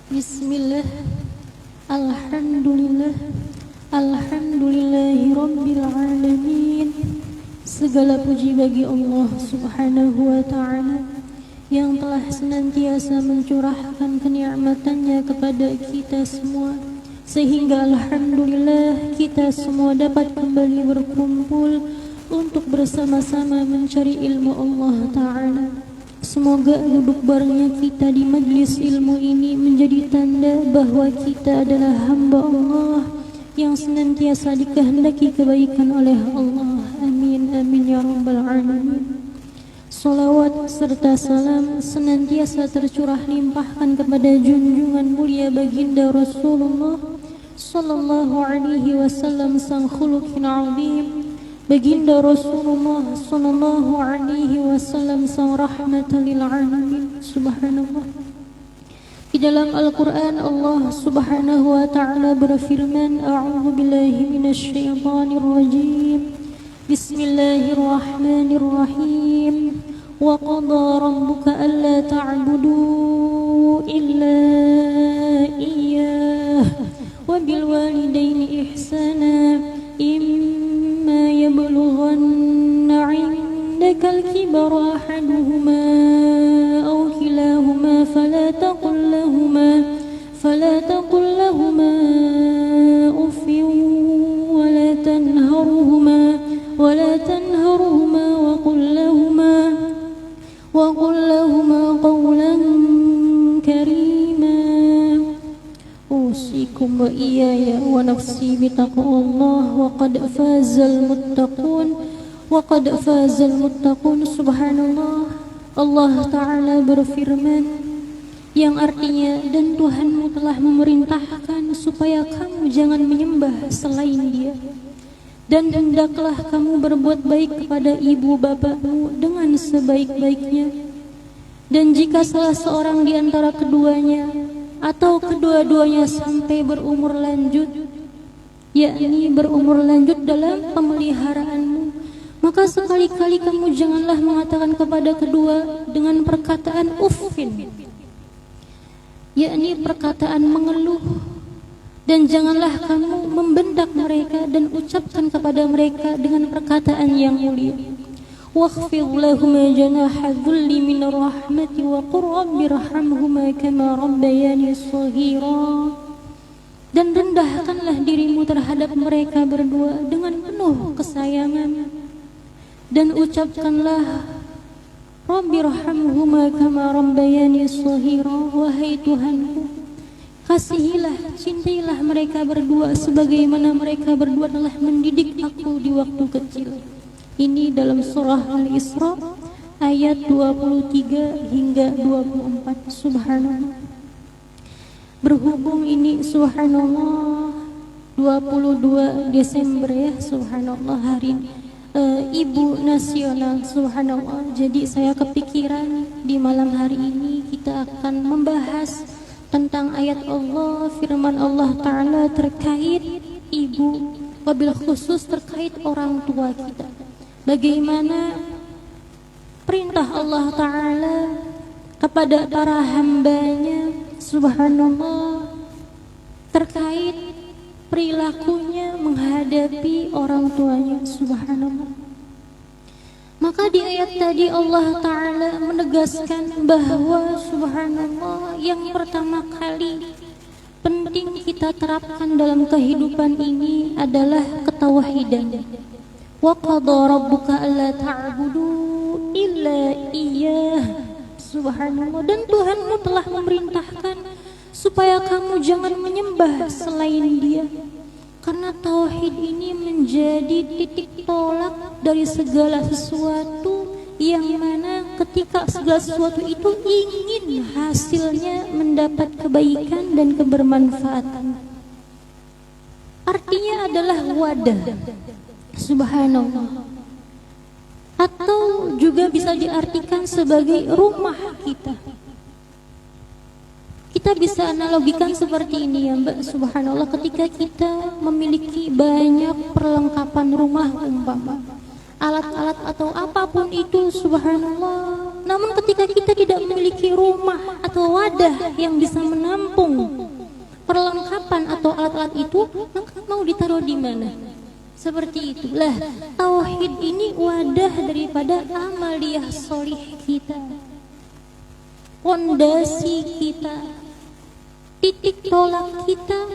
Bismillah. Alhamdulillah. Alhamdulillahi Rabbil Alamin. Segala puji bagi Allah Subhanahu wa ta'ala yang telah senantiasa mencurahkan kenikmatannya kepada kita semua, sehingga alhamdulillah kita semua dapat kembali berkumpul untuk bersama-sama mencari ilmu Allah ta'ala. Semoga duduk barengnya kita di majlis ilmu ini menjadi tanda bahwa kita adalah hamba Allah yang senantiasa dikehendaki kebaikan oleh Allah. Amin, amin ya rabbal alamin. Salawat serta salam senantiasa tercurah limpahkan kepada junjungan mulia baginda Rasulullah sallallahu alaihi wasallam, sang khuluqin azim. Baginda Rasulullah sallallahu alaihi wasallam, sang rahmatan lil alamin. Subhanallah. Di dalam Al-Qur'an Allah Subhanahu wa ta'ala berfirman, a'udzu billahi minasy syaithanir rajim. Bismillahirrahmanirrahim. Wa qada rabbuka alla ta'budu illa iyyah wa bil walidayni ihsana imma yablughanna 'indaka al-kibara ahaduhuma aw kilahuma fala taqul lahuma uffin wa la tanharhuma wa qul lahuma qawlan karima. Usikum wa iyaya wa nafsi bitaqwallah wa qad fazal muttaqun. Subhanallah. Allah Ta'ala berfirman yang artinya, dan Tuhanmu telah memerintahkan supaya kamu jangan menyembah selain Dia, dan hendaklah kamu berbuat baik kepada ibu bapakmu dengan sebaik-baiknya. Dan jika salah seorang di antara keduanya atau kedua-duanya sampai berumur lanjut, yakni berumur lanjut dalam pemeliharaanmu, maka sekali-kali kamu janganlah mengatakan kepada kedua dengan perkataan uffin, yakni perkataan mengeluh, dan janganlah kamu membentak mereka dan ucapkan kepada mereka dengan perkataan yang mulia. Wakhfid lahuma janaha dhulli minar rahmati wa qur rabbirhamhuma kama rabbayani shaghira. Dan rendahkanlah dirimu terhadap mereka berdua dengan penuh kesayangan, dan ucapkanlah rabbirhamhuma kama rabbayani shaghira. Wahai Tuhanku, kasihilah, cintailah mereka berdua sebagaimana mereka berdua telah mendidik aku di waktu kecil. Ini dalam surah Al-Isra ayat 23 hingga 24. Subhanallah. Berhubung ini subhanallah 22 Desember ya, subhanallah, hari Ibu Nasional, subhanallah. Jadi saya kepikiran di malam hari ini kita akan membahas tentang ayat Allah, firman Allah Ta'ala terkait ibu, wabil khusus terkait orang tua kita. Bagaimana perintah Allah Ta'ala kepada para hambanya, subhanallah, terkait perilakunya menghadapi orang tuanya, subhanallah. Maka di ayat tadi Allah Ta'ala menegaskan bahwa subhanallah, yang pertama kali penting kita terapkan dalam kehidupan ini adalah ketauhidan. Wa qada rabbuka alla ta'budu illa iyyah. Subhanallah. Dan Tuhanmu telah memerintahkan supaya kamu jangan menyembah selain Dia, karena tauhid ini menjadi titik tolak dari segala sesuatu yang mana ketika segala sesuatu itu ingin hasilnya mendapat kebaikan dan kebermanfaatan. Artinya adalah wadah. Subhanallah. Atau juga bisa diartikan sebagai rumah kita. Kita bisa analogikan seperti ini ya Mbak, subhanallah, ketika kita memiliki banyak perlengkapan rumah, umpama alat-alat atau apapun itu, subhanallah, namun ketika kita tidak memiliki memiliki rumah atau wadah yang bisa menampung perlengkapan atau alat-alat itu, maka mau ditaruh di mana? Seperti itulah tauhid ini wadah daripada amaliyah solih kita, fondasi kita, titik tolak kita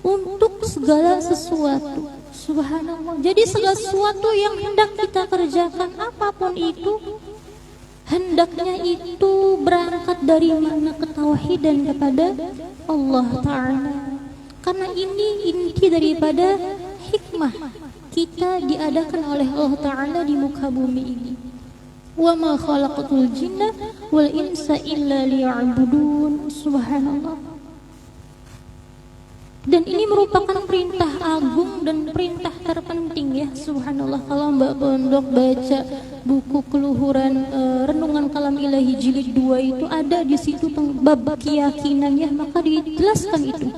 untuk segala sesuatu. Subhanallah. Jadi segala sesuatu yang hendak kita kerjakan, apapun itu, hendaknya itu berangkat dari mana? Ketauhidan kepada Allah Ta'ala. Karena ini inti daripada hikmah kita diadakan oleh Allah Ta'ala di muka bumi ini. Wa ma khalaqatul jinna wal insa illa liya'budun. Subhanallah. Dan ini merupakan perintah agung dan perintah terpenting ya. Subhanallah. Kalau Mbak Pondok baca buku keluhuran Renungan Kalam Ilahi jilid 2 itu ada di situ bab keyakinan ya, maka dijelaskan itu.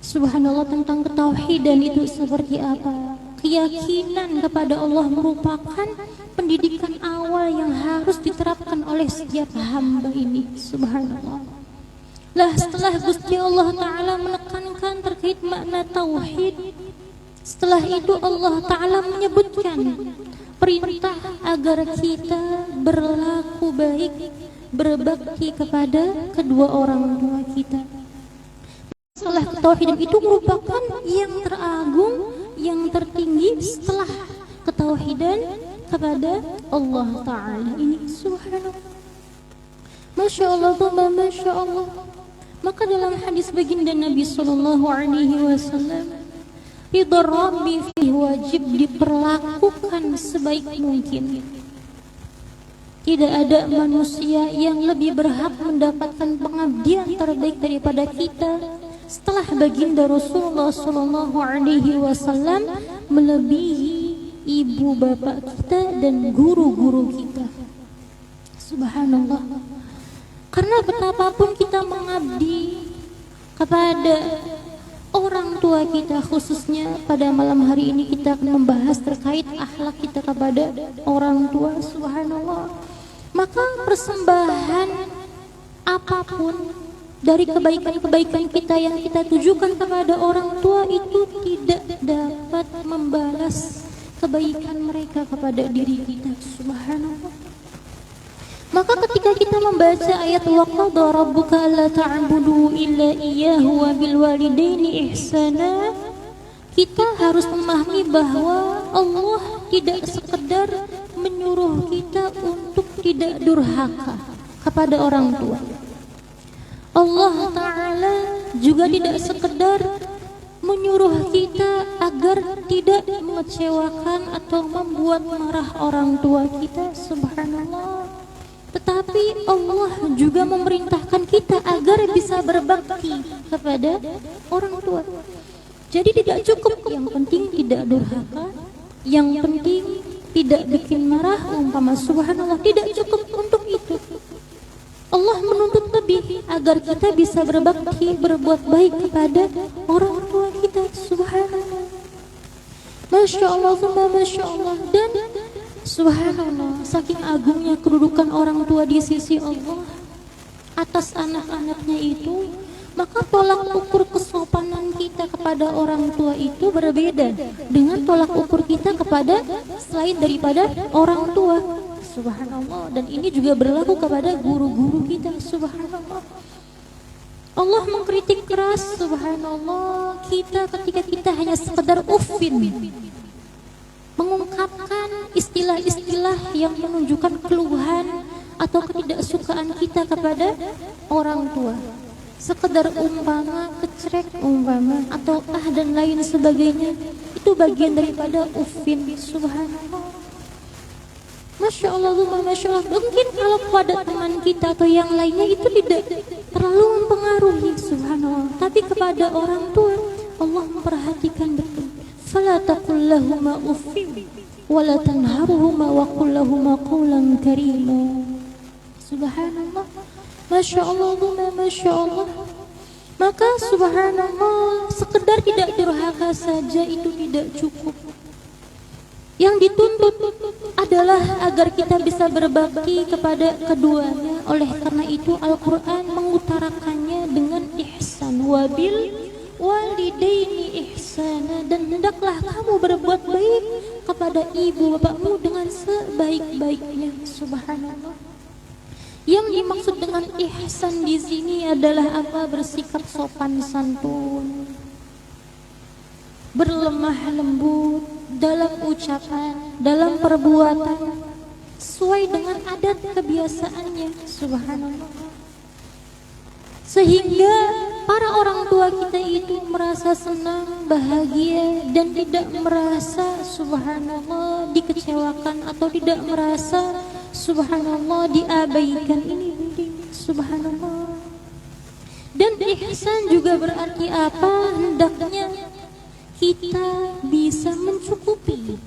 Subhanallah tentang ketauhidan itu seperti apa. Keyakinan kepada Allah merupakan pendidikan awal yang harus diterapkan oleh setiap hamba ini. Subhanallah. Lah setelah Gusti Allah Ta'ala menekankan terkait makna tauhid, setelah itu Allah Ta'ala menyebutkan perintah agar kita berlaku baik, berbakti kepada kedua orang tua kita. Setelah tauhid itu merupakan yang teragung, yang tertinggi setelah ketauhidan kepada Allah Ta'ala ini. Subhanallah. Masya Allah, Masya Allah. Maka dalam hadis baginda Nabi Sallallahu Alaihi Wasallam, ridha Rabbi fi wajib diperlakukan sebaik mungkin. Tidak ada manusia yang lebih berhak mendapatkan pengabdian terbaik daripada kita setelah baginda Rasulullah Sallallahu Alaihi Wasallam, melebihi ibu bapak kita dan guru-guru kita. Subhanallah. Karena betapapun kita mengabdi kepada orang tua kita, khususnya pada malam hari ini kita akan membahas terkait akhlak kita kepada orang tua. Subhanallah. Maka persembahan apapun dari kebaikan-kebaikan kita yang kita tujukan kepada orang tua itu tidak dapat membalas kebaikan mereka kepada diri kita. Subhanallah. Maka ketika kita membaca ayat wa qadha rabbuka alla ta'budu illa iyyahu wa bil walidaini ihsana, kita harus memahami bahwa Allah tidak sekedar menyuruh kita untuk tidak durhaka kepada orang tua. Allah Ta'ala juga tidak sekedar menyuruh kita agar tidak mengecewakan atau membuat marah orang tua kita. Subhanallah. Tetapi Allah juga memerintahkan kita agar bisa berbakti kepada orang tua. Jadi tidak cukup yang penting tidak durhaka, yang penting tidak bikin marah umpama. Subhanallah, tidak cukup untuk itu. Allah menuntut lebih agar kita bisa berbakti, berbuat baik kepada orang tua kita. Subhanallah. Masya Allah, Masya Allah. Dan subhanallah, saking agungnya kedudukan orang tua di sisi Allah atas anak-anaknya itu, maka tolak ukur kesopanan kita kepada orang tua itu berbeda dengan tolak ukur kita kepada selain daripada orang tua. Subhanallah. Dan ini juga berlaku kepada guru-guru kita. Subhanallah. Allah mengkritik keras, subhanallah, kita ketika kita hanya sekedar uffin, mengungkapkan istilah-istilah yang menunjukkan keluhan atau ketidaksukaan kita kepada orang tua, sekedar umpama, kecrek umpama, atau dan lain sebagainya, itu bagian daripada uffin. Subhanallah. Masya Allah, Masya Allah. Mungkin kalau pada teman kita atau yang lainnya itu tidak terlalu mempengaruhi, subhanallah. Tapi kepada orang tua Allah memperhatikan betul. Fala taqul lahuma uffin wa la tanharhuma wa qul lahuma qawlan karima. Subhanallah. Masya Allah, Masya Allah. Maka subhanallah, sekedar tidak durhaka saja itu tidak cukup. Yang dituntut adalah agar kita bisa berbakti kepada keduanya. Oleh karena itu Al-Quran mengutarakannya dengan ihsan, wabil walidaini ihsana, dan hendaklah kamu berbuat baik kepada ibu bapakmu dengan sebaik-baiknya. Subhanallah. Yang dimaksud dengan ihsan di sini adalah apa? Bersikap sopan santun, berlemah lembut dalam ucapan, dalam perbuatan, sesuai dengan adat kebiasaannya. Subhanallah. Sehingga para orang tua kita itu merasa senang, bahagia, dan tidak merasa subhanallah dikecewakan atau tidak merasa subhanallah diabaikan. Ini penting, subhanallah. Dan ihsan juga berarti apa? Hendaknya kita bisa mencukupi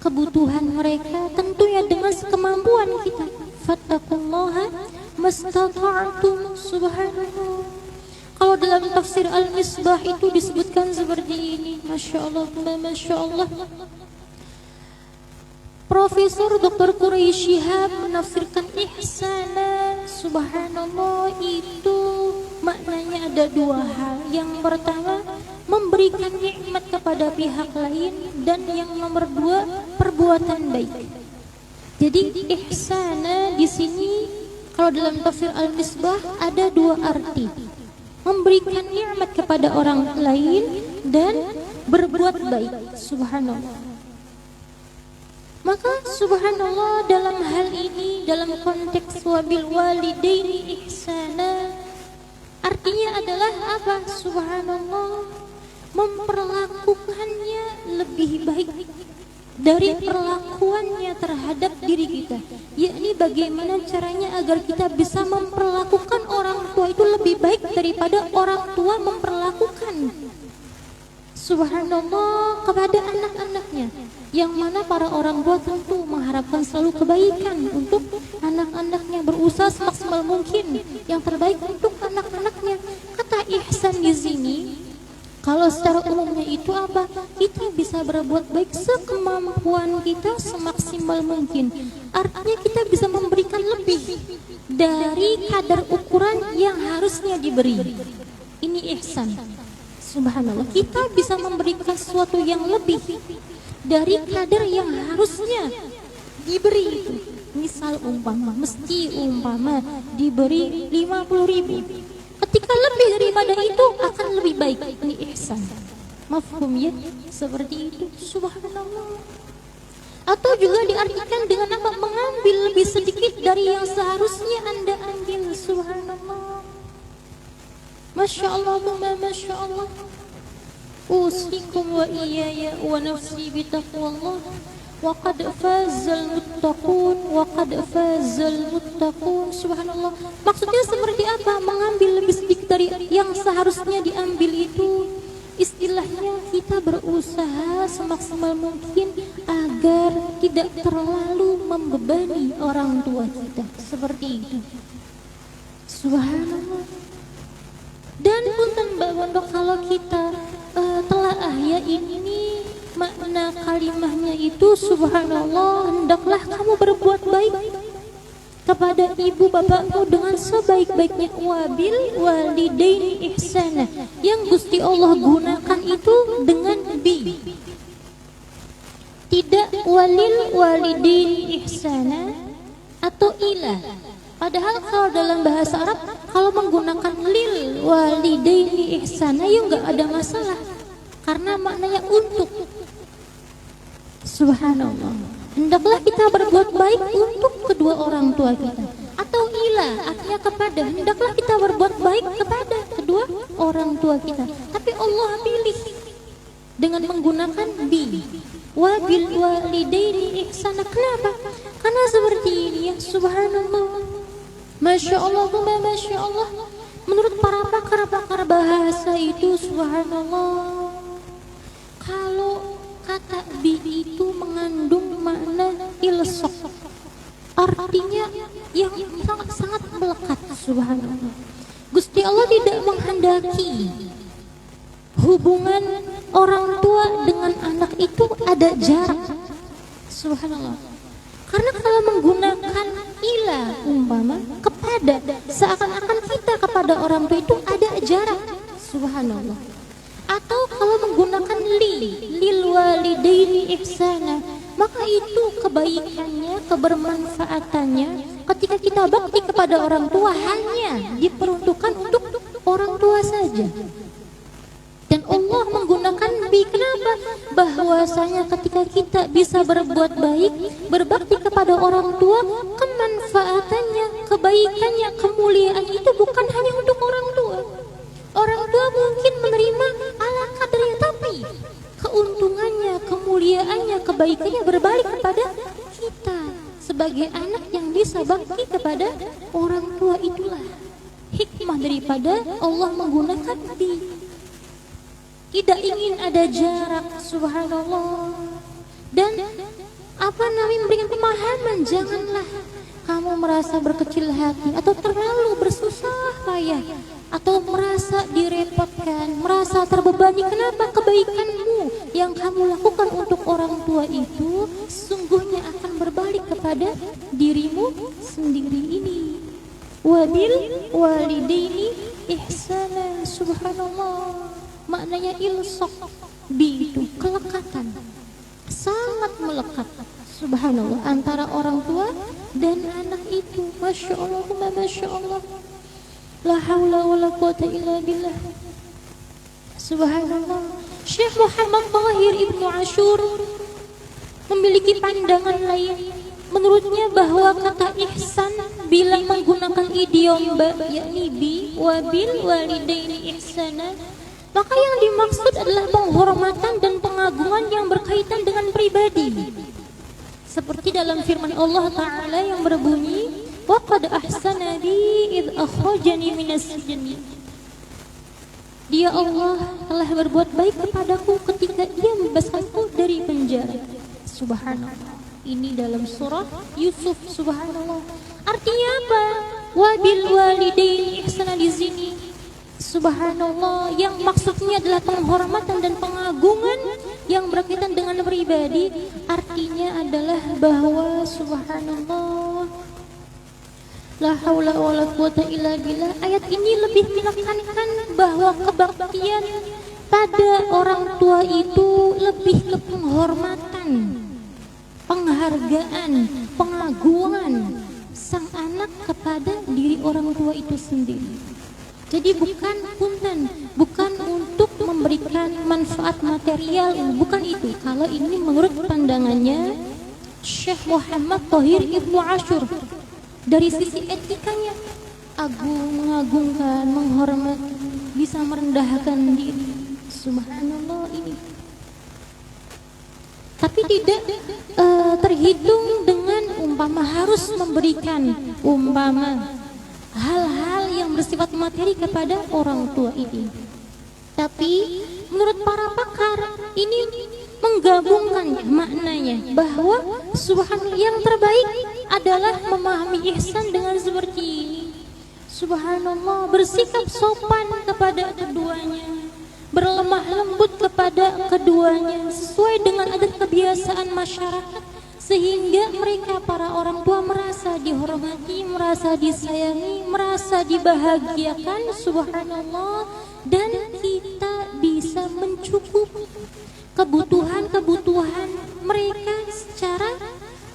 kebutuhan mereka, tentunya dengan sekemampuan kita. Fattaqullaha mastata'tum. Subhanallah. Kalau dalam tafsir Al-Misbah itu disebutkan seperti ini. Masya Allah, Masya Allah. Profesor Dr. Quraish Shihab menafsirkan ihsana, subhanallah, itu maknanya ada dua hal. Yang pertama, memberikan nikmat kepada pihak lain, dan yang nomor dua, perbuatan baik. Jadi ihsana di sini kalau dalam tafsir Al-Misbah ada dua arti. Memberikan nikmat kepada orang lain dan berbuat baik. Subhanallah. Maka subhanallah dalam hal ini, dalam konteks wabil walidaini ihsana, artinya adalah apa? Subhanallah, memperlakukannya lebih baik dari perlakuannya terhadap diri kita. Yakni bagaimana caranya agar kita bisa memperlakukan orang tua itu lebih baik daripada orang tua memperlakukan subhanallah kepada anak-anaknya. Yang mana para orang tua tentu mengharapkan selalu kebaikan untuk anak-anaknya, berusaha semaksimal mungkin yang terbaik untuk anak-anaknya. Kata ihsan di sini, kalau secara umumnya itu apa? Kita bisa berbuat baik sekemampuan kita, semaksimal mungkin. Artinya kita bisa memberikan lebih dari kadar ukuran yang harusnya diberi. Ini ihsan. Subhanallah. Kita bisa memberikan sesuatu yang lebih dari kadar yang harusnya diberi. Misal umpama, diberi 50.000. Ketika lebih daripada itu akan lebih baik. Ini ihsan. Mafhum ya? Seperti itu. Subhanallah. Atau juga diartikan dengan apa? Mengambil lebih sedikit dari yang seharusnya Anda ambil. Subhanallah. Masya Allah, Masya Allah. Usikum wa iyaya wa nafsi bitaqwallah. Wa qad fazal muttaqun, wa qad fazal muttaqun. Subhanallah. Maksudnya seperti apa? Mengambil lebih sedikit dari yang seharusnya diambil itu. Istilahnya kita berusaha semaksimal mungkin agar tidak terlalu membebani orang tua kita. Seperti itu. Subhanallah. Dan punten Mbak Bondo, kalau kita telaah ya ini makna kalimahnya itu subhanallah, hendaklah kamu berbuat baik kepada ibu bapakmu dengan sebaik-baiknya. Wabil walidaini ihsana, yang Gusti Allah gunakan itu dengan bi, tidak walil walidaini ihsana atau ila. Padahal kalau dalam bahasa Arab kalau menggunakan lil walidaini ihsana ya enggak ada masalah, karena maknanya untuk. Subhanallah. Hendaklah kita berbuat baik untuk kedua orang tua kita. Atau ila, artinya kepada. Hendaklah kita berbuat baik kepada kedua orang tua kita. Tapi Allah pilih dengan menggunakan bi. Wabil walidaini ihsana. Kenapa? Karena seperti ini ya. Subhanallah. Masya Allah, Masya Allah. Menurut para pakar bahasa itu subhanallah, kalau kata bi itu mengandung makna ilsok, artinya yang sangat melekat. Subhanallah. Gusti Allah tidak menghendaki hubungan orang tua dengan anak itu ada jarak, Subhanallah. Karena kalau menggunakan ila umpama kepada, seakan-akan kita kepada orang tua itu ada jarak. Subhanallah. Atau kalau menggunakan lil walidaini ihsana, maka itu kebaikannya, kebermanfaatannya ketika kita bakti kepada orang tua hanya diperuntukkan untuk orang tua saja. Dan Allah menggunakan bi, kenapa? Bahwasanya ketika kita bisa berbuat baik, berbakti kepada orang tua, kemanfaatannya, kebaikannya, kemuliaan itu bukan hanya untuk orang tua. Orang tua mungkin menerima ala kadarnya, tapi keuntungannya, kemuliaannya, kebaikannya berbalik kepada kita sebagai anak yang bisa bakti kepada orang tua. Itulah hikmah daripada Allah menggunakan bi. Tidak ingin ada jarak, subhanallah. Dan memberikan pemahaman, janganlah kamu merasa berkecil hati atau terlalu bersusah payah atau merasa direpotkan, merasa terbebani. Kenapa? Kebaikanmu yang kamu lakukan untuk orang tua itu sungguhnya akan berbalik kepada dirimu sendiri ini. Wabil walidaini ihsana, subhanallah. Maknanya ilsaq bi itu kelekatan, sangat melekat, subhanallah, antara orang tua dan anak itu. Masya Allah, masya Allah, la haula wa la quwata illa billah. Subhanallah. Syekh Muhammad Tahir Ibnu Ashur memiliki pandangan lain. Menurutnya bahwa kata ihsan bila menggunakan idiom ba, yakni bi wabil walidaini ihsana, maka yang dimaksud adalah penghormatan dan pengagungan yang berkaitan dengan pribadi. Seperti dalam firman Allah Ta'ala yang berbunyi, wa qad ahsana bi id akhrajani minas sijni. Dia Allah telah berbuat baik kepadaku ketika dia membebaskanku dari penjara. Subhanallah. Ini dalam surah Yusuf, subhanallah. Artinya apa? Wabil walidaini ihsana di sini, subhanallah, yang maksudnya adalah penghormatan dan pengagungan yang berkaitan dengan pribadi. Artinya adalah bahwa subhanallah, la haula wala quwata illa billah. Ayat ini lebih menekankan bahwa kebaktian pada orang tua itu lebih ke penghormatan, penghargaan, pengagungan sang anak kepada diri orang tua itu sendiri. Jadi bukan untuk memberikan manfaat material, bukan itu. Kalau ini menurut pandangannya Syekh Muhammad Tahir Ibnu Ashur, dari sisi etikanya, mengagungkan, menghormati, bisa merendahkan diri. Subhanallah ini. Tapi tidak terhitung dengan harus memberikan hal-hal yang bersifat materi kepada orang tua ini. Tapi menurut para pakar ini menggabungkan maknanya bahwa subhanallah, yang terbaik adalah memahami ihsan dengan seperti ini. Subhanallah, bersikap sopan kepada keduanya, berlemah lembut kepada keduanya sesuai dengan adat kebiasaan masyarakat, sehingga mereka para orang tua merasa dihormati, merasa disayangi, merasa dibahagiakan, subhanallah, dan kita bisa mencukupi kebutuhan mereka secara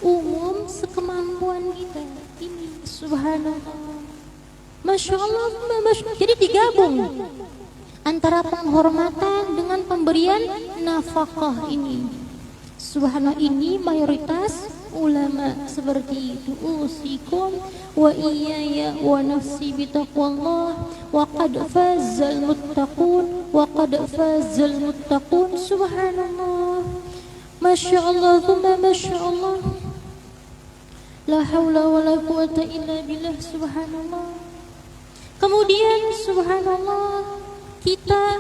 umum sekemampuan kita ini, subhanallah. Masya Allah, masya Allah. Jadi digabung antara penghormatan dengan pemberian nafkah ini. Subhanallah, ini mayoritas ulama seperti itu. Usikum wa iyaya wa nafsi bitaqwallah wa qad fazal muttaqun wa qad fazal muttaqun. Subhanallah, masya Allah, masya Allah, la haula wa la quwata illa billah. Subhanallah. Kemudian subhanallah, kita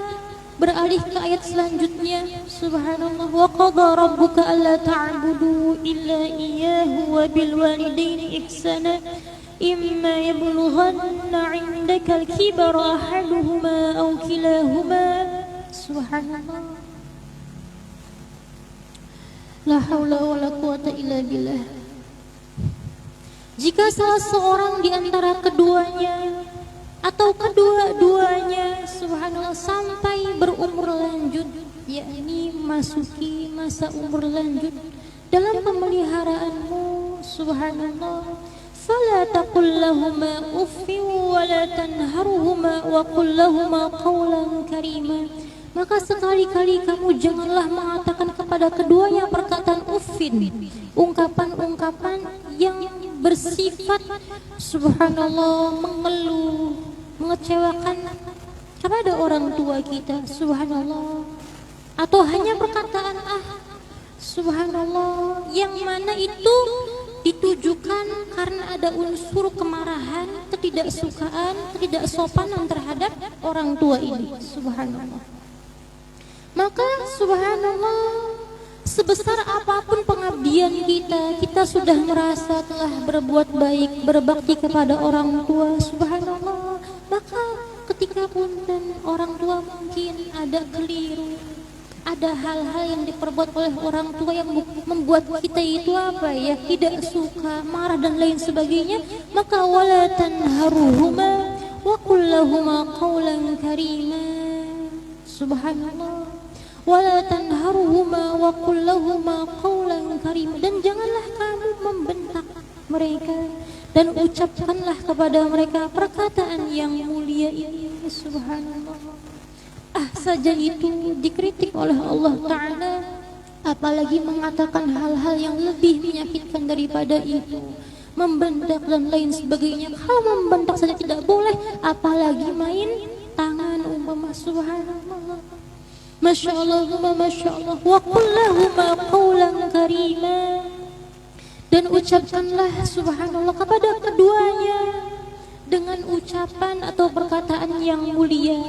beralih ke ayat selanjutnya. Subhanallah, wa qada rabbuka alla ta'budu illa iyyahu wa bil walidaini ihsana imma yablughanna 'indaka al-kibara ahaduhuma aw kilahuma. Subhanallah. La haula wala quwata illa billah. Jika salah seorang di antara keduanya atau kedua-duanya subhanallah sampai berumur lanjut, yakni masuki masa umur lanjut dalam pemeliharaanmu subhanallah, fala taqul lahuma uffin wa la tanharhuma wa qul lahuma qawlan karima. Maka sekali-kali kamu janganlah mengatakan kepada keduanya perkataan uffin, ungkapan-ungkapan yang bersifat subhanallah mengeluh, mengecewakan kepada orang tua kita subhanallah, atau hanya perkataan subhanallah yang mana itu ditujukan karena ada unsur kemarahan, ketidaksukaan, ketidaksopanan terhadap orang tua ini subhanallah. Maka subhanallah, sebesar apapun pengabdian kita sudah merasa telah berbuat baik, berbakti kepada orang tua subhanallah. Maka ketika punten orang tua mungkin ada keliru, ada hal-hal yang diperbuat oleh orang tua yang membuat kita itu tidak suka, marah dan lain sebagainya, maka wala tanharuhuma wa qul lahuma qawlan karima subhanallah. Wala tanharuhuma wa qul lahuma qawlan karima. Dan janganlah kamu membentak mereka dan ucapkanlah kepada mereka perkataan yang mulia ini subhanallah. Saja itu dikritik oleh Allah Ta'ala, apalagi mengatakan hal-hal yang lebih menyakitkan daripada itu, membentak dan lain sebagainya. Kalau membentak saja tidak boleh, apalagi main tangan umpama subhanallah. Masya Allah, Masya Allah. Wa qul lahuma qawlan karima. Dan ucapkanlah subhanallah kepada keduanya dengan ucapan atau perkataan yang mulia.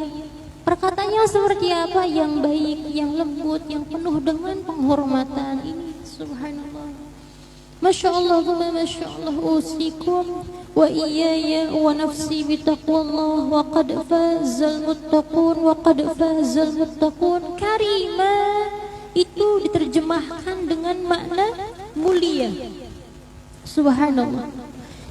Perkataannya seperti apa? Yang baik, yang lembut, yang penuh dengan penghormatan. Ini subhanallah. Masya Allah, Masya Allah. Usikum wa iyaya wa nafsi bitaqwallah wa qad fazal muttaqun wa qad fazal muttaqun. Karima itu diterjemahkan dengan makna mulia subhanallah.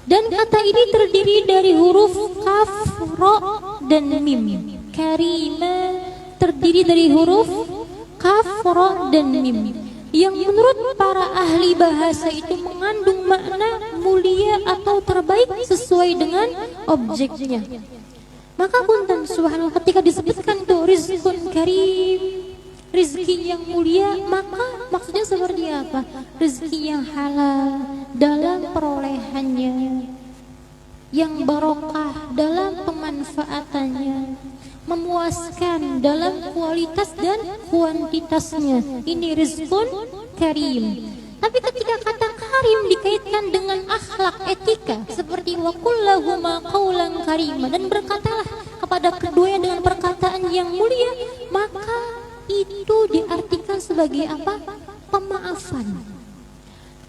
Dan kata ini terdiri dari huruf kaf, ra dan mim. Karima terdiri dari huruf kaf, ra dan mim, yang menurut para ahli bahasa itu mengandung makna mulia atau terbaik sesuai dengan objeknya. Maka punten subhanallah, ketika disebutkan itu rizqun karim, rizki yang mulia, maka maksudnya seperti apa? Rizki yang halal dalam perolehannya, yang barokah dalam pemanfaatannya, memuaskan dalam kualitas dan kuantitasnya. Ini rizqun karim. Tapi ketika kata karim dikaitkan dengan akhlak, etika, seperti wa qul lahuma qawlan karima, dan berkatalah kepada keduanya dengan perkataan yang mulia, maka itu diartikan sebagai apa? Pemaafan,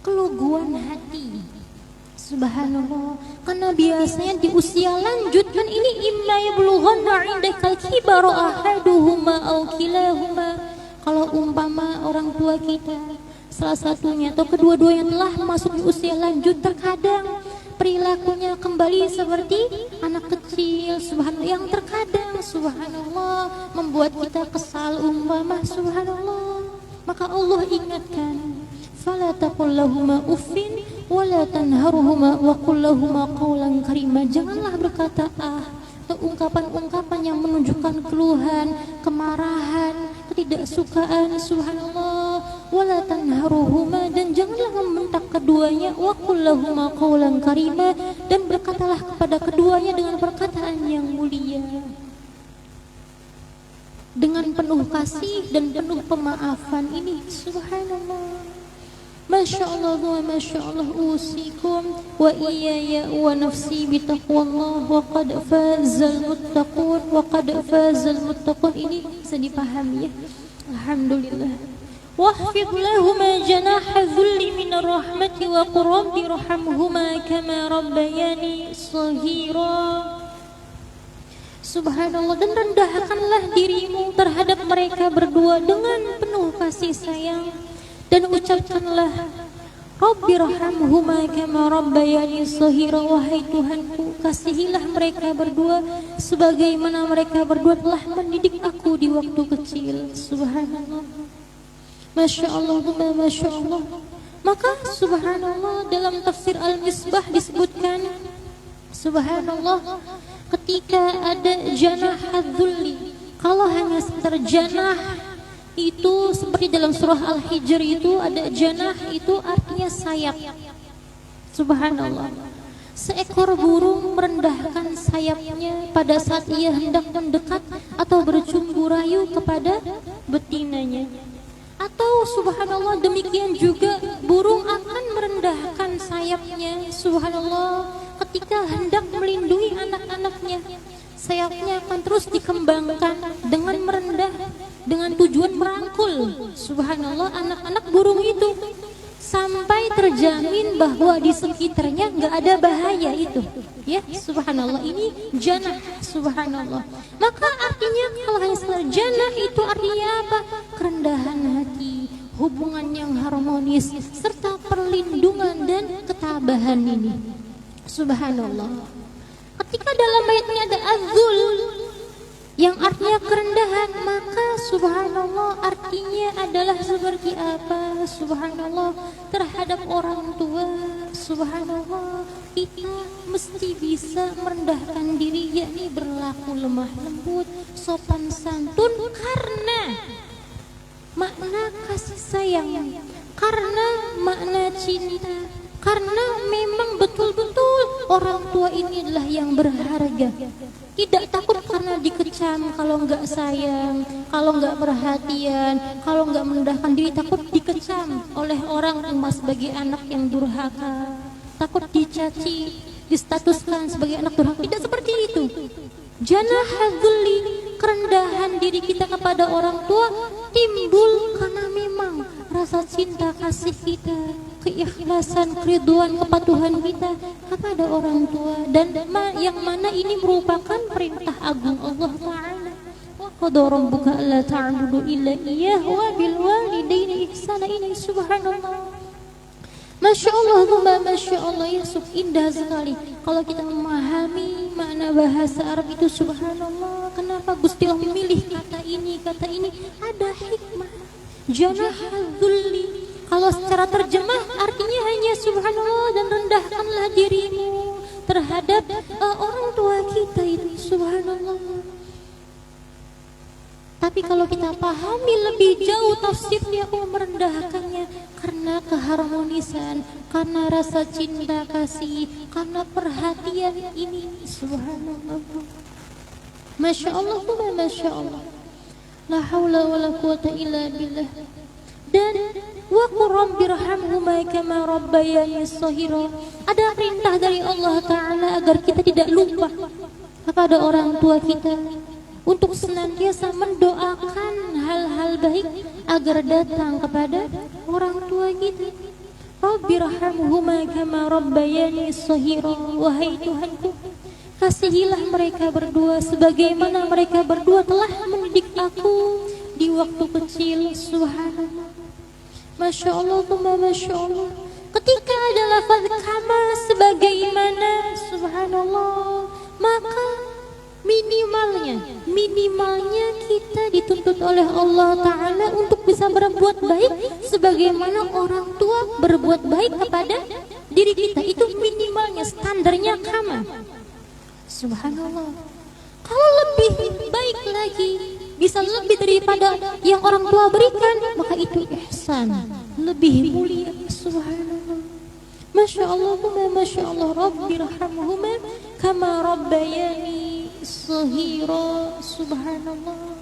keluguan hati subhanallah. Karena biasanya di usia lanjut kan ini imma yablughanna 'indakal kibara ahaduhuma aw kilahuma. Kalau umpama orang tua kita salah satunya atau kedua-duanya telah masuk di usia lanjut, terkadang perilakunya kembali seperti anak kecil subhanallah, yang terkadang subhanallah membuat kita kesal umpama subhanallah. Maka Allah ingatkan, fala taqul lahuma uffin wa la tanharhuma wa qul lahuma qawlan karima. Janganlah berkata ungkapan-ungkapan yang menunjukkan keluhan, kemarahan, ketidaksukaan subhanallah. Wala tanharuhuma, dan janganlah membentak keduanya. Wa qul lahuma qawlan karima, dan berkatalah kepada keduanya dengan perkataan yang mulia, dengan penuh kasih dan penuh pemaafan. Ini subhanallah. Masya Allah, Masya Allah. Usikum wa iyaya wa nafsi bitaqwallah wa qad fazal muttaqun wa qad fazal muttaqun. Ini bisa dipahami ya, alhamdulillah. Wahfid lahuma janaha dhulli minar rahmati wa qur rabbi irhamhuma kama rabbayani shaghira. Subhanallah. Dan rendahkanlah dirimu terhadap mereka berdua dengan penuh kasih sayang, dan ucapkanlah Rabbirhamhuma kama rabbayani shaghira. Wahai Tuhanku, kasihilah mereka berdua sebagaimana mereka berdua telah mendidik aku di waktu kecil. Subhanallah. Masya Allah, Masya Allah. Maka subhanallah, dalam tafsir Al-Misbah disebutkan, subhanallah, ketika ada janah adzulli, kalau hanya sekedar janah itu seperti dalam surah Al-Hijr itu ada janah, itu artinya sayap. Subhanallah, seekor burung merendahkan sayapnya pada saat ia hendak mendekat atau bercumbu rayu kepada betinanya. Atau subhanallah, demikian juga burung akan merendahkan sayapnya, subhanallah, ketika hendak melindungi anak-anaknya. Sayapnya akan terus dikembangkan dengan merendah, dengan tujuan merangkul, subhanallah, anak-anak burung itu, sampai terjamin bahwa di sekitarnya nggak ada bahaya itu, ya subhanallah. Ini janah, subhanallah. Maka artinya kalau hanya sekedar janah itu artinya apa? Kerendahan hati, hubungan yang harmonis, serta perlindungan dan ketabahan ini, subhanallah. Ketika dalam ayatnya ada azul yang artinya kerendahan, maka subhanallah artinya adalah seperti apa? Subhanallah, terhadap orang tua, subhanallah, kita mesti bisa merendahkan diri, yakni berlaku lemah lembut, sopan santun, karena makna kasih sayang, karena makna cinta, karena memang betul-betul orang tua ini adalah yang berharga. Tidak takut karena dikecam kalau enggak sayang, kalau enggak perhatian, kalau enggak merendahkan diri, takut dikecam oleh orang rumah sebagai anak yang durhaka, takut dicaci, distatuskan sebagai anak durhaka. Tidak seperti itu. Janah hadzulli, kerendahan diri kita kepada orang tua timbul karena memang rasa cinta kasih kita, keikhlasan, keriduan, kepatuhan kita kepada orang tua, dan yang mana ini merupakan perintah agung Allah Ta'ala. Wa qada rabbuka alla ta'budu illa iyyah wa bil walidaini ihsana. Ini subhanallah. Masya Allah, Masya Allah, ya indah sekali kalau kita memahami makna bahasa Arab itu, subhanallah. Kenapa Gusti Allah memilih kata ini, ada hikmah. Janah hadzulli, kalau secara terjemah artinya hanya subhanallah, dan rendahkanlah dirimu terhadap orang tua kita ini, subhanallah. Tapi kalau kita pahami lebih jauh tafsirnya, merendahkannya karena keharmonisan, karena rasa cinta kasih, karena perhatian ini, subhanallah. Masya Allah, Masya Allah. La haula wa la quwata illa billah. Dan wa qur rabbirhamhuma kama rabbayani shaghira. Ada perintah dari Allah Ta'ala agar kita tidak lupa kepada orang tua kita, untuk senantiasa mendoakan hal-hal baik agar datang kepada orang tua kita. Rabbirhamhuma kama rabbayani shaghira. Wahai Tuhanku, kasihilah mereka berdua sebagaimana mereka berdua telah mendidik aku di waktu kecil. Subhanallah. Masya Allah, Masya Allah. Ketika ada lafaz kama sebagaimana, subhanallah, maka minimalnya kita dituntut oleh Allah Ta'ala untuk bisa berbuat baik sebagaimana orang tua berbuat baik kepada diri kita. Itu minimalnya, standarnya kama. Subhanallah. Kalau lebih baik lagi, bisa lebih daripada yang orang tua berikan, maka itu ihsan, lebih mulia. Subhanallah. Masya Allah, Masya Allah. Rabbirhamhuma kama rabbayani shaghira. Subhanallah.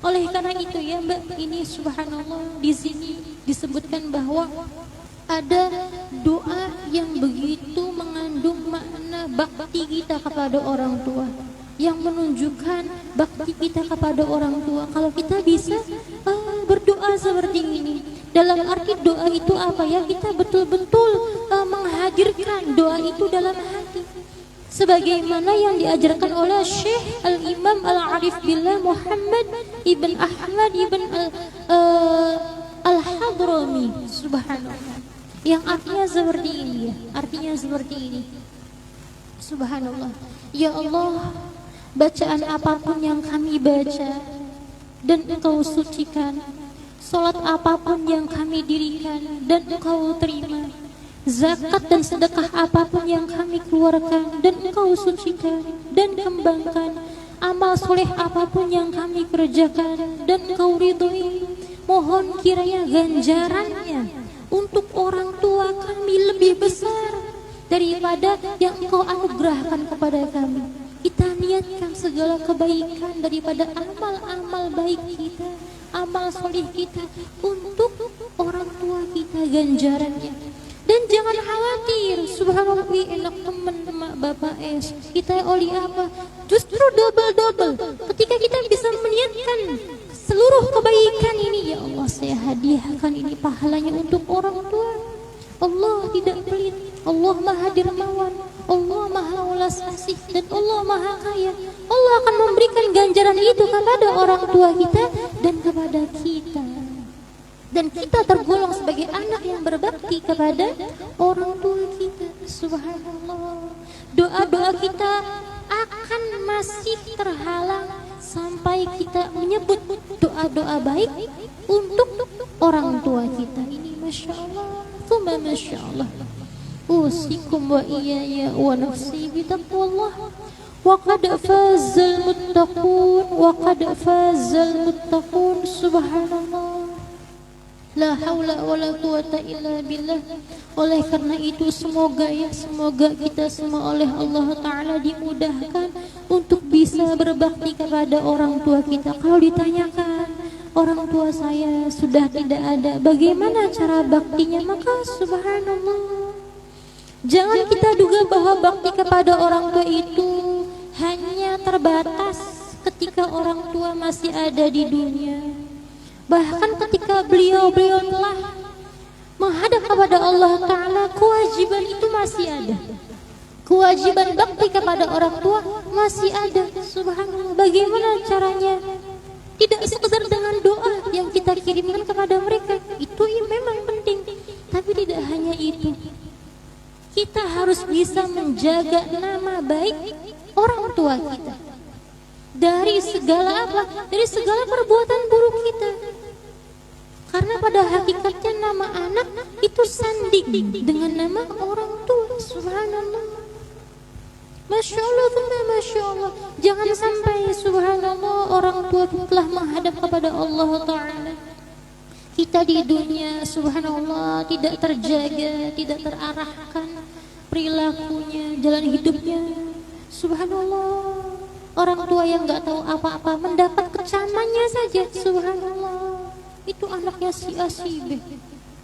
Oleh karena itu ya Mbak, ini subhanallah, di sini disebutkan bahwa ada doa yang begitu mengandung makna bakti kita kepada orang tua, yang menunjukkan bakti kita kepada orang tua. Kalau kita bisa berdoa seperti ini, dalam arti doa itu apa ya? Kita betul-betul menghadirkan doa itu dalam hati, sebagaimana yang diajarkan oleh Syekh Al-Imam Al-Arif Billah Muhammad Ibn Ahmad Ibn Al-Hafidh hadrami. Subhanallah. Yang artinya seperti ini ya. Artinya seperti ini. Subhanallah. Ya Allah, bacaan apapun yang kami baca dan Engkau sucikan, salat apapun yang kami dirikan dan Engkau terima, zakat dan sedekah apapun yang kami keluarkan dan Engkau sucikan dan kembangkan, amal soleh apapun yang kami kerjakan dan Engkau ridhoi, mohon kiranya ganjarannya untuk orang tua kami lebih besar daripada yang Engkau anugerahkan kepada kami. Kita niatkan segala kebaikan daripada amal-amal baik kita, amal soleh kita untuk orang tua kita ganjarannya. Dan jangan khawatir, subhanallah, enak teman emak bapak kita oli apa, justru double ketika kita bisa meniatkan seluruh kebaikan ini. Ya Allah, saya hadiahkan ini pahalanya untuk orang tua. Allah tidak pelit, Allah maha dermawan, Allah maha ulas asih, dan Allah maha kaya. Allah akan memberikan ganjaran itu kepada orang tua kita dan kepada kita. Dan kita tergolong sebagai anak yang berbakti kepada orang tua kita. Subhanallah. Doa-doa kita akan masih terhalang sampai kita menyebut doa-doa baik untuk orang tua kita. Ini Masya Allah, thumma Masya Allah. Usikum wa iyaya wa nafsi bitaqwallah. Wa qad fazal muttaqun, wa qad fazal muttaqun. Subhanallah. La haula wa la quwata illa billah. Oleh karena itu semoga kita semua oleh Allah Ta'ala dimudahkan untuk bisa berbakti kepada orang tua kita. Kalau ditanyakan, orang tua saya sudah tidak ada, bagaimana cara baktinya? Maka subhanallah, jangan kita duga bahwa bakti kepada orang tua itu hanya terbatas ketika orang tua masih ada di dunia. Bahkan ketika beliau telah menghadap kepada Allah Ta'ala, kewajiban itu masih ada. Kewajiban bakti kepada orang tua masih ada. Subhanallah, bagaimana caranya? Tidak sekedar dengan doa yang kita kirimkan kepada mereka, itu memang penting. Tapi tidak hanya itu, kita harus bisa menjaga nama baik orang tua kita dari segala apa? Dari segala perbuatan buruk kita. Karena pada hakikatnya nama anak itu sanding dengan nama orang tua. Subhanallah. Masya Allah, Masya Allah. Jangan sampai subhanallah orang tua telah menghadap kepada Allah Ta'ala, kita di dunia subhanallah tidak terjaga, tidak terarahkan perilakunya, jalan hidupnya. Subhanallah, orang tua yang gak tahu apa-apa mendapat kecamannya saja. Subhanallah, itu anaknya si A si B,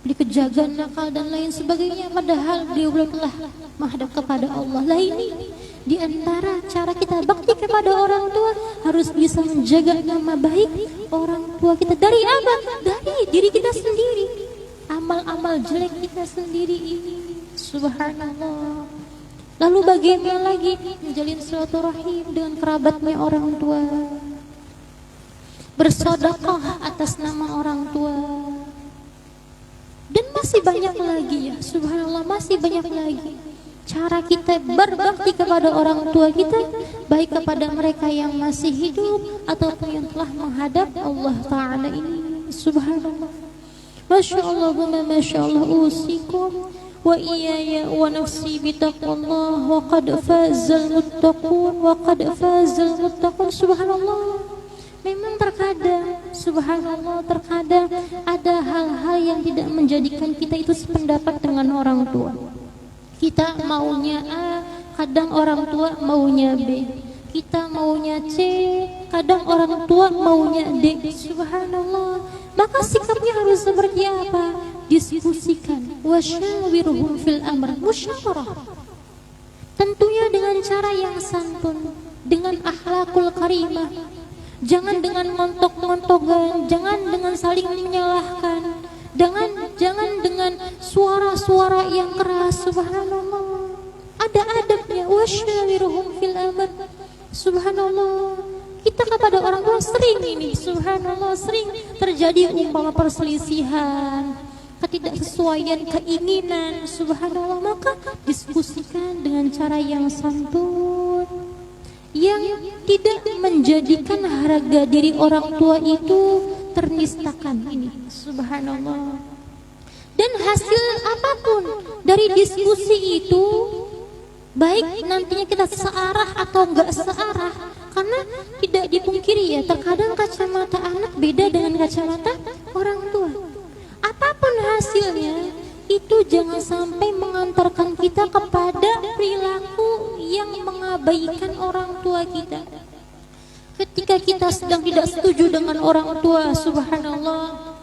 dikejagaan nakal dan lain sebagainya, padahal beliau telah menghadap kepada Allah. Lah ini di antara cara kita bakti kepada orang tua, harus bisa menjaga nama baik orang tua kita. Dari apa? Dari diri kita sendiri, amal-amal jelek kita sendiri ini. Subhanallah. Lalu bagaimana lagi menjalin silaturahim dengan kerabatnya orang tua, bersedekah atas nama orang tua, dan masih banyak lagi ya. Subhanallah, masih banyak lagi cara kita berbakti kepada orang tua kita, baik kepada mereka yang masih hidup ataupun yang telah menghadap Allah Ta'ala ini. Subhanallah. Masya Allah, Masya Allah. Usikum wa iyaya wa nafsi bitaqwallah, wa qad fazal muttaqun, wa qad fazal muttaqun. Subhanallah. Memang terkadang, subhanallah, terkadang ada hal-hal yang tidak menjadikan kita itu sependapat dengan orang tua. Kita maunya A, kadang orang tua maunya B. Kita maunya C, kadang orang tua maunya D. Subhanallah. Maka sikapnya harus seperti apa? Diskusikan. Wasyawirhum fil amr, musyawarah. Tentunya dengan cara yang santun, dengan akhlakul karimah. Jangan dengan montok-montokan, jangan dengan saling menyalahkan, jangan dengan suara-suara yang keras. Subhanallah, ada adabnya. Wasyawirhum fil amr. Subhanallah, Kita kepada orang tua sering ini, subhanallah, sering terjadi umpama perselisihan, ketidaksesuaian keinginan, subhanallah, maka diskusikan dengan cara yang santun, yang tidak menjadikan harga diri orang tua itu ternistakan ini, subhanallah. Dan hasil apapun dari diskusi itu, baik nantinya kita searah atau enggak searah, karena tidak dipungkiri ya, terkadang kacamata anak beda dengan kacamata orang tua. Apapun hasilnya, itu jangan sampai mengantarkan kita kepada perilaku yang mengabaikan orang tua kita. Ketika kita sedang tidak setuju dengan orang tua, subhanallah,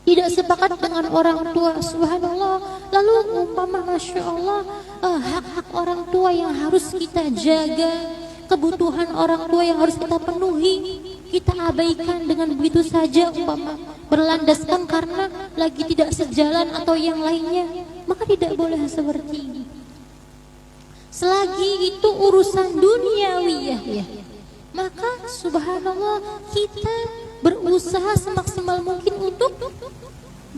tidak sepakat dengan orang tua, subhanallah, lalu umpama masya Allah, hak-hak orang tua yang harus kita jaga, kebutuhan orang tua yang harus kita penuhi, kita abaikan dengan begitu saja, umpama berlandaskan karena lagi tidak sejalan atau yang lainnya, maka tidak boleh seperti ini. Selagi itu urusan duniawiyah ya, maka subhanallah kita berusaha semaksimal mungkin untuk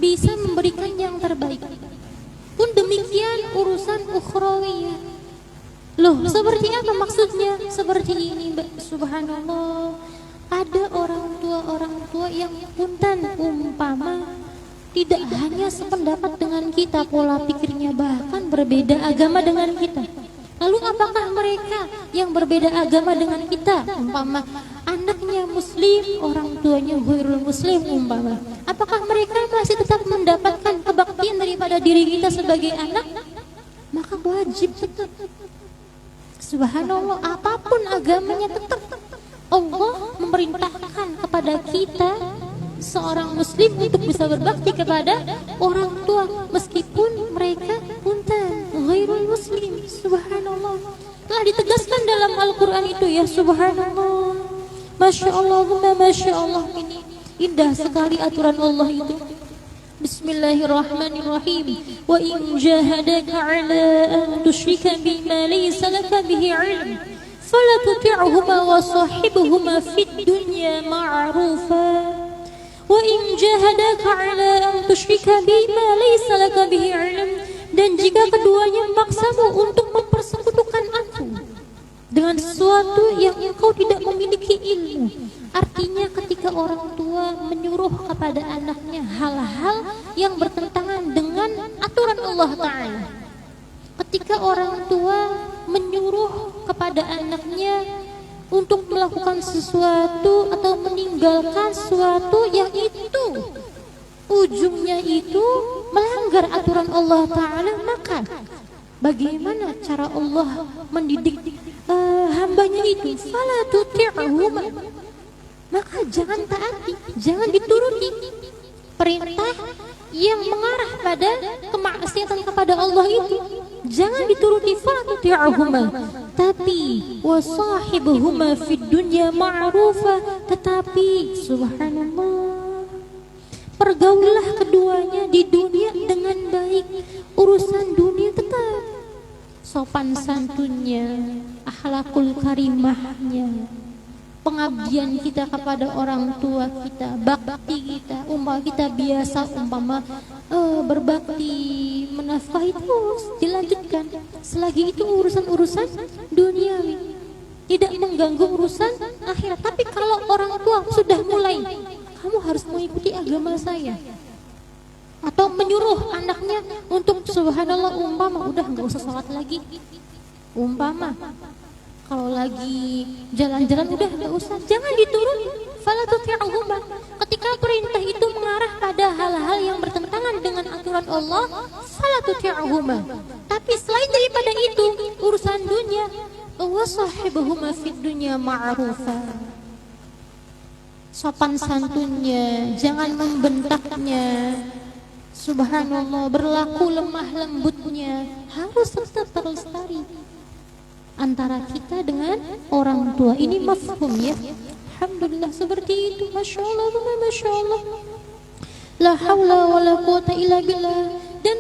bisa memberikan yang terbaik. Pun demikian urusan ukhrawiyah. Loh, seperti apa maksudnya? Seperti ini, Mbak, subhanallah. Ada orang tua yang punten, umpama tidak hanya sependapat dengan kita, pola pikirnya bahkan berbeda agama dengan kita. Lalu apakah mereka yang berbeda agama dengan kita, umpama anaknya muslim, orang tuanya ghairul muslim, umpama, apakah mereka masih tetap mendapatkan kebaktian daripada diri kita sebagai anak? Maka wajib tetap, subhanallah, apapun agamanya tetap Allah memerintahkan kepada kita seorang muslim untuk bisa berbakti kepada orang tua meskipun mereka punten ghairul muslim, subhanallah. Telah ditegaskan dalam Al-Quran itu ya, subhanallah, masya Allah, masya Allah, ini indah sekali aturan Allah itu. Bismillahirrahmanirrahim. Wa in jahadaka ala an tusyrika bima laysa laka bihi ilm fala tuti'huma wa sahibuhuma fid dunya ma'rufa. Wa in jahadaka ala an tusyrika bima laysa laka bihi ilm, dan jika keduanya memaksamu untuk mempersekutukan aku dengan sesuatu yang engkau tidak memiliki ilmu. Artinya ketika orang tua menyuruh kepada anaknya hal-hal yang bertentangan dengan aturan Allah Ta'ala, ketika orang tua menyuruh kepada anaknya untuk melakukan sesuatu atau meninggalkan sesuatu yang itu ujungnya itu melanggar aturan Allah Ta'ala, maka bagaimana cara Allah mendidik hambanya itu? Fala tuti'huma, maka jangan taati, jangan dituruti perintah yang mengarah pada kemaksiatan kepada Allah itu, jangan dituruti. Fala tuti'huma, tapi wasahibuhuma fid dunya ma'rufa, tetapi subhanallah, pergaulah keduanya di dunia dengan baik. Urusan dunia tetap sopan santunnya, akhlakul karimahnya, pengabdian kita kepada orang tua kita, bakti kita, umpama kita biasa berbakti menafkahi, terus dilanjutkan. Selagi itu urusan-urusan duniawi, tidak mengganggu urusan akhirat. Tapi kalau orang tua sudah mulai, kamu harus mengikuti agama saya, atau menyuruh anaknya untuk subhanallah, umpama udah nggak usah sholat lagi, umpama kalau lagi jalan-jalan udah nggak usah, jangan dituruti. Fala tuti'huma, ketika perintah itu mengarah pada hal-hal yang bertentangan dengan aturan Allah, fala tuti'huma. Tapi selain daripada itu urusan dunia, wa sahibuhuma fid dunya ma'rufa, sopan santunnya, jangan membentaknya, subhanallah, berlaku lemah lembutnya harus tetap terlestari antara kita dengan orang tua. Ini mafhum ya, alhamdulillah seperti itu, masya Allah, masya Allah, la hawla wa la quwata illa billah. Dan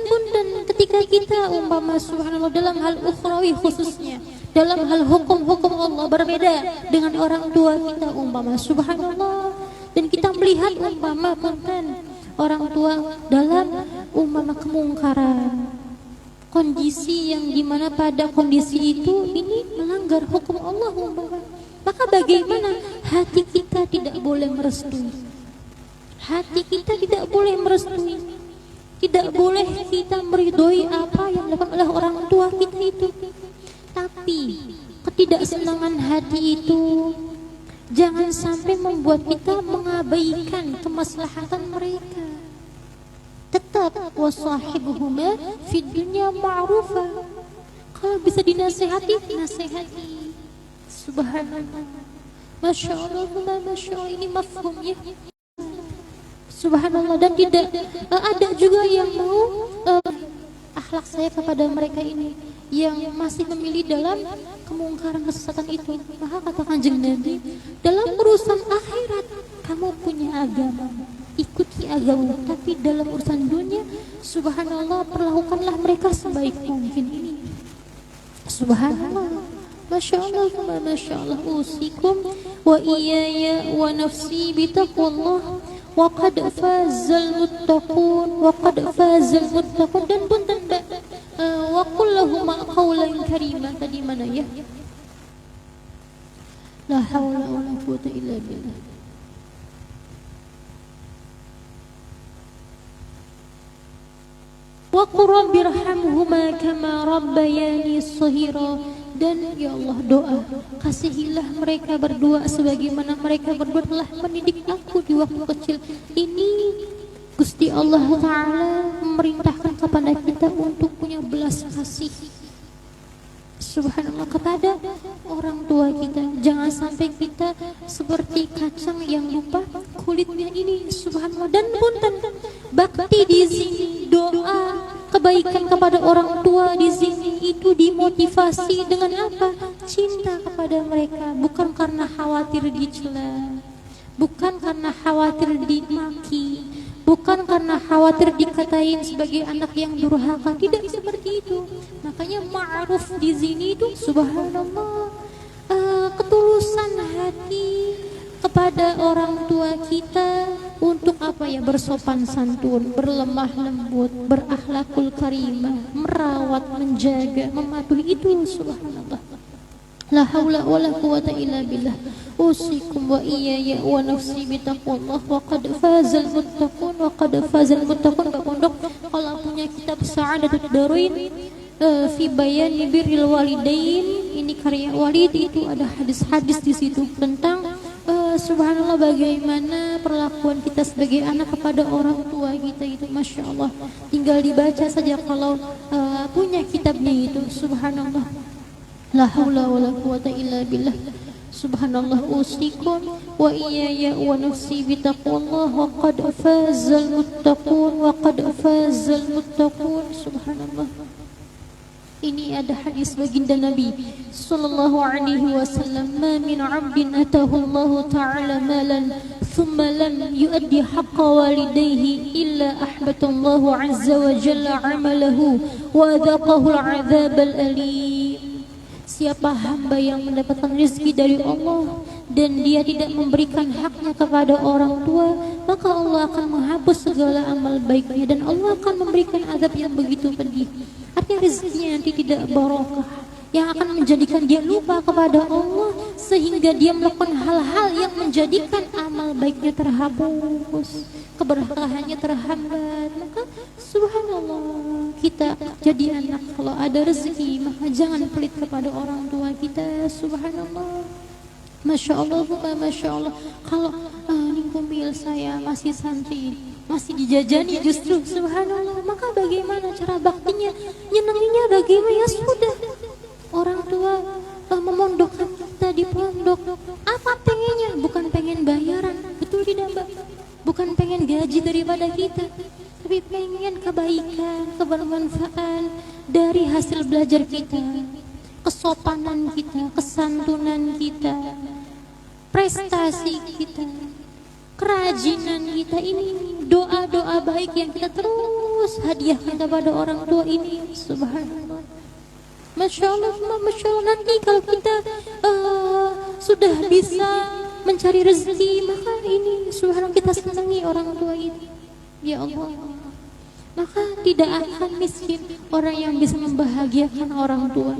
ketika kita umpama subhanallah dalam hal ukhrawi khususnya, dalam hal hukum-hukum Allah berbeda dengan orang tua kita umpama, subhanallah. Dan kita melihat umpama punten orang tua dalam umpama kemungkaran, kondisi yang dimana pada kondisi itu ini melanggar hukum Allah umpama, maka bagaimana hati kita tidak boleh merestui, hati kita tidak boleh merestui, tidak boleh kita meridhoi apa yang dilakukan oleh orang tua kita itu. Tapi ketidaksenangan hati itu jangan sampai membuat kita mengabaikan kemaslahatan mereka. Tetap wasahibuhuma fid dunya ma'rufa. Kalau bisa dinasehati, nasehati. Subhanallah. Masya Allah, Masya Allah, ini mafhumnya. Subhanallah. Dan tidak ada juga yang mau akhlak saya kepada mereka ini yang masih memilih dalam kemungkaran kesesatan itu. Maka kata Kanjeng Nabi, dalam urusan akhirat kamu punya agama, ikuti agama, tapi dalam urusan dunia, subhanallah, perlakukanlah mereka sebaik mungkin. Ini subhanallah. Masya Allah, Masya Allah. Usikum wa iyaya wa nafsi bitaqwallah wa qad fazal muttaqun, wa qad fazal muttaqun. Dan pun tanda wa qul lahum qawlan karima. Tadi mana ya? La hawla wa la quwwata illa billah. Wa qur rabbirhamhuma kama rabbayani shaghira. Dan ya Allah, doa, kasihilah mereka berdua sebagaimana mereka berdua telah mendidik aku di waktu kecil. Ini Gusti Allah Ta'ala memerintahkan kepada kita untuk punya belas kasih, subhanallah, kepada orang tua kita. Jangan sampai kita seperti kacang yang lupa kulitnya ini, subhanallah. Dan punten, bakti di sini, doa kebaikan kepada orang tua di sini itu dimotivasi dengan apa? Cinta kepada mereka, bukan karena khawatir dicela, bukan karena khawatir dimaki, bukan karena khawatir dikatain sebagai anak yang durhaka. Tidak seperti itu. Makanya ma'ruf di sini itu subhanallah, ketulusan hati kepada orang tua kita untuk apa ya? Bersopan santun, berlemah lembut, berakhlakul karimah, merawat, menjaga, mematuhi itu, subhanallah. La haula wala quwata illa billah. Usikum wa iyaya wa nafsi bitaqwallah wa qad fazal muttaqun, wa qad fazal muttaqun. Pak Pondok kalau punya kitab Sa'adatud Darain fi bayani birril walidain, ini karya Walid, itu ada hadis-hadis di situ tentang subhanallah bagaimana perlakuan kita sebagai anak kepada orang tua kita itu. Masya Allah, tinggal dibaca saja kalau punya kitabnya itu, subhanallah. La haula wala quwata illa billah. Subhanallah. Usikum wa iyaya wa nafsi bitaqwallah wa qad fazal muttaqun, wa qad fazal muttaqun. Subhanallah. Ini ada hadis baginda Nabi sallallahu alaihi wasallam, ma min 'abdin atahu Allah ta'ala malan thumma lam yuaddi haqqa walidayhi illa ahbata Allah 'azza wa jalla 'amalahu wa adaqahu al-'adzab al-alim. Siapa hamba yang mendapatkan rezeki dari Allah dan dia tidak memberikan haknya kepada orang tua, maka Allah akan menghapus segala amal baiknya dan Allah akan memberikan azab yang begitu pedih. Artinya rezekinya nanti tidak barokah, yang akan menjadikan dia lupa kepada Allah sehingga dia melakukan hal-hal yang menjadikan amal baiknya terhapus, keberkahannya terhambat. Maka subhanallah, kita jadi anak kalau ada rezeki maka jangan pelit kepada orang tua kita, subhanallah. Masya Allah, Masya Allah. Kalau lingkungan saya masih santri, masih dijajani justru, subhanallah, maka bagaimana cara baktinya, nyenenginya bagaimana? Ya sudah, orang tua memondokkan kita di pondok, apa pengennya? Bukan pengen bayaran, betul tidak Mbak? Bukan pengen gaji daripada kita, tapi pengen kebaikan, kebermanfaatan dari hasil belajar kita, kesopanan kita, kesantunan kita, prestasi kita, kerajinan kita. Ini doa-doa baik yang kita terus hadiahkan kepada orang tua ini, subhanallah. Masya Allah, Masya Allah. Nanti kalau kita sudah bisa mencari rezeki, maka ini subhanallah kita senangi orang tua itu. Ya Allah, maka tidak akan miskin orang yang bisa membahagiakan orang tua.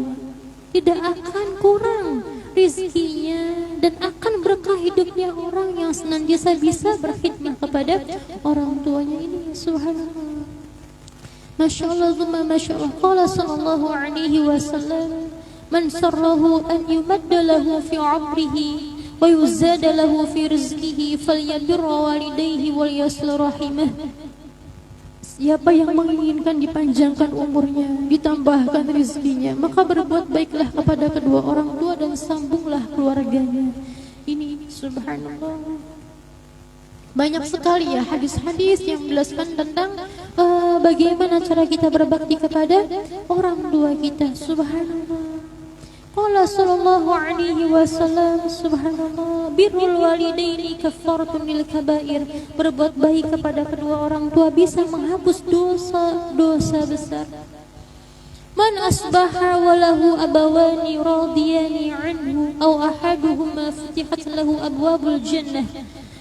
Tidak akan kurang rizkinya dan akan berkah hidupnya orang yang senantiasa bisa berkhidmat kepada orang tuanya ini. Subhanallah. Masya Allah, Masya Allah. Qala sallallahu alaihi wasallam, man sarrahu an yumadda lahu fi umrihi wa yuzada lahu fi rizqihi falyabirra walidayhi wal yasil rahimah. Siapa yang menginginkan dipanjangkan umurnya, ditambahkan rezekinya, maka berbuat baiklah kepada kedua orang tua dan sambunglah keluarganya. Ini subhanallah. Banyak sekali ya hadis-hadis yang menjelaskan tentang bagaimana cara kita berbakti kepada orang tua kita. Subhanallah. Qala sallallahu alaihi wasallam, subhanallah, birrul walidaini kaffaratun lil kabair. Berbuat baik kepada kedua orang tua bisa menghapus dosa-dosa besar. Man asbaha wa lahu abawani radiyani anhu aw ahaduhuma futihat lahu abwabul jannah.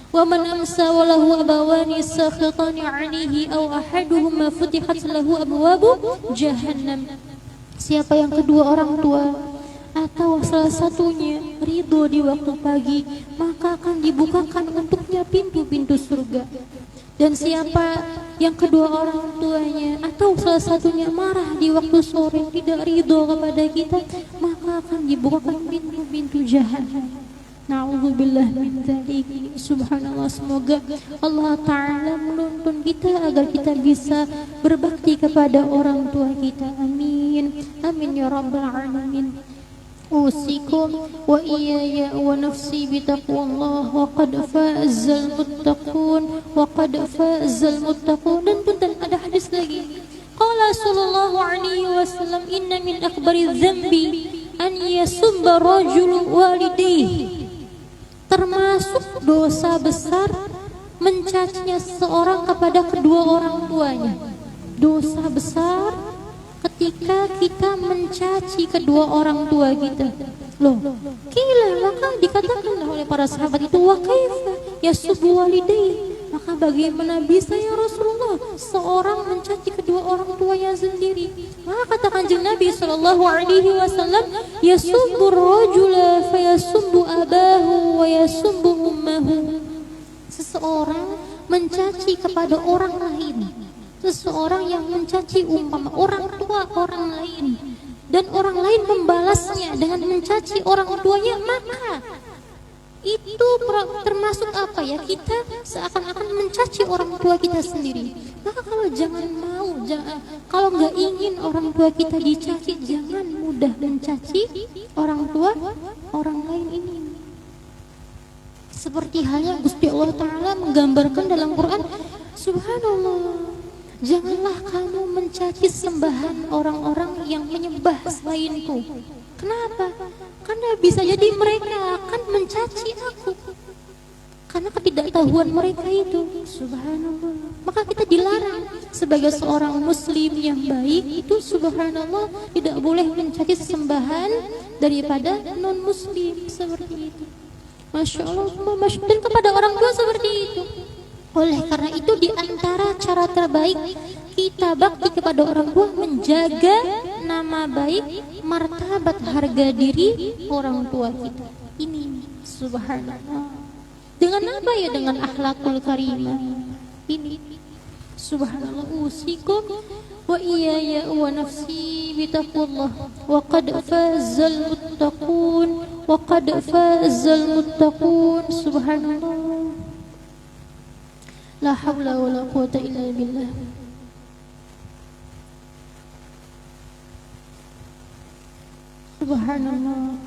Wa man amsa wa lahu abawani sakhitani 'alaihi aw ahaduhuma futihat lahu abwabu jahannam. Siapa yang kedua orang tua atau salah satunya ridho di waktu pagi, maka akan dibukakan untuknya pintu-pintu surga. Dan siapa yang kedua orang tuanya atau salah satunya marah di waktu sore, tidak ridho kepada kita, maka akan dibukakan pintu-pintu jahannam. Na'udzubillah min dzalik. Subhanallah, semoga Allah Ta'ala menuntun kita agar kita bisa berbakti kepada orang tua kita. Amin. Amin ya rabbal alamin. Usikum wa iyaya wa nafsi bitaqwallah wa qad fazal muttaqun wa qad fazal muttaqun. Dan ada hadis lagi. Qala sallallahu alaihi wasallam, inna min akbari dzambi an yasubba rajulu walidayhi. Termasuk dosa besar mencacinya seorang kepada kedua orang tuanya. Dosa besar ketika kita mencaci kedua orang tua kita. Loh, kila maka dikatakanlah oleh para sahabat itu, wa kaifa yasubbu walidayhi. Maka bagaimana bisa ya Rasulullah seorang mencaci kedua orang tuanya sendiri? Maka kata Kanjeng Nabi sallallahu alaihi wasallam, yasubbu rajula fayasubbu abahu wa yasubbu ummahu. Seseorang mencaci kepada orang lain, seseorang yang mencaci umpama orang tua orang lain, dan orang lain membalasnya dengan mencaci orang tuanya, maka itu termasuk apa ya, kita seakan-akan mencaci orang tua kita sendiri. Maka kalau kalau nggak ingin orang tua kita dicaci, jangan mudah mencaci orang tua orang lain ini. Seperti halnya Gusti Allah Ta'ala menggambarkan dalam Quran, subhanallah, janganlah kamu mencaci sembahan orang-orang yang menyembah selainku. Kenapa? Karena bisa jadi mereka akan mencaci aku karena ketidaktahuan mereka itu. Subhanallah. Maka kita dilarang sebagai seorang muslim yang baik itu, subhanallah, tidak boleh mencaci sesembahan daripada non muslim seperti itu. Masya Allah, dan kepada orang tua seperti itu. Oleh karena itu, di antara cara terbaik kita bakti kepada orang tua, menjaga nama baik, martabat, harga diri orang tua kita. Ini subhanallah. Dengan apa ya? Dengan akhlakul karimah. Ini subhanallah. Usikum wa iyaya wa nafsi bitaqwallah wa qad fazal muttaqun wa qad fazal muttaqun. Subhanallah. La hawla wa la quwwata illa billah. Subhanallah.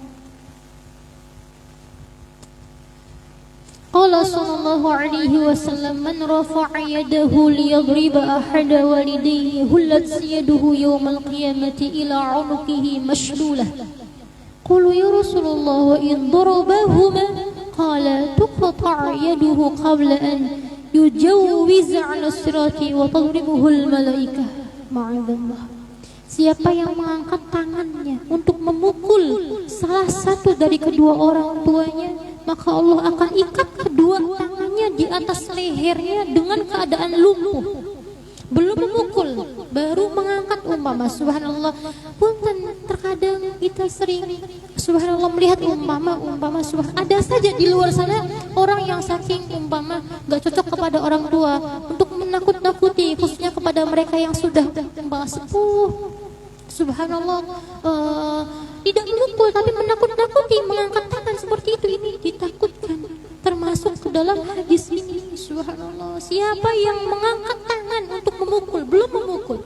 Qala sallallahu alaihi wasallam, man rafa'a yadahu liyadriba ahada walidayhi hullat yaduhu yawmal qiyamati ila 'unuqihi mashlulah. Qulu ya Rasulullah, wa in darabahuma qala tuqta' yaduhu qabla an yujawwiza 'ala sirati wa tadribuhu al malaikah. Ma'adallah. Siapa yang mengangkat tangannya untuk memukul salah satu dari kedua orang tuanya, maka Allah akan ikat kedua tangannya di atas lehernya dengan keadaan lumpuh. Belum memukul, baru mengangkat. Umpama, subhanallah, punten terkadang kita sering subhanallah melihat umpama ada saja di luar sana orang yang saking umpama gak cocok kepada orang tua untuk menakut-nakuti, khususnya kepada mereka yang sudah sepuh. Subhanallah, tidak memukul tapi menakut-nakuti, mengangkat tangan seperti itu. Ini ditakutkan, termasuk ke dalam hadis ini. Subhanallah, siapa yang mengangkat tangan untuk memukul, belum memukul,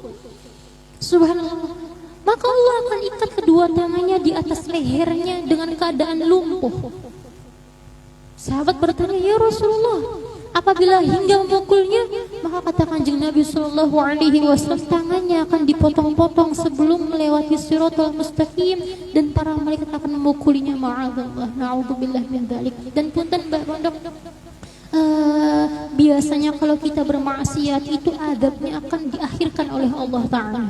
subhanallah, maka Allah akan ikat kedua tangannya di atas lehernya dengan keadaan lumpuh. Sahabat bertanya, ya Rasulullah, apabila hingga memukulnya, maka kata Kanjeng Nabi sallallahu alaihi wasallam, tangannya akan dipotong-potong sebelum melewati Shiratal Mustaqim dan para malaikat akan memukulinya. Ma'adzallah, na'udzubillah min dzalik. Dan punten Mbak Pondok, biasanya kalau kita bermaksiat itu adabnya akan diakhirkan oleh Allah Ta'ala,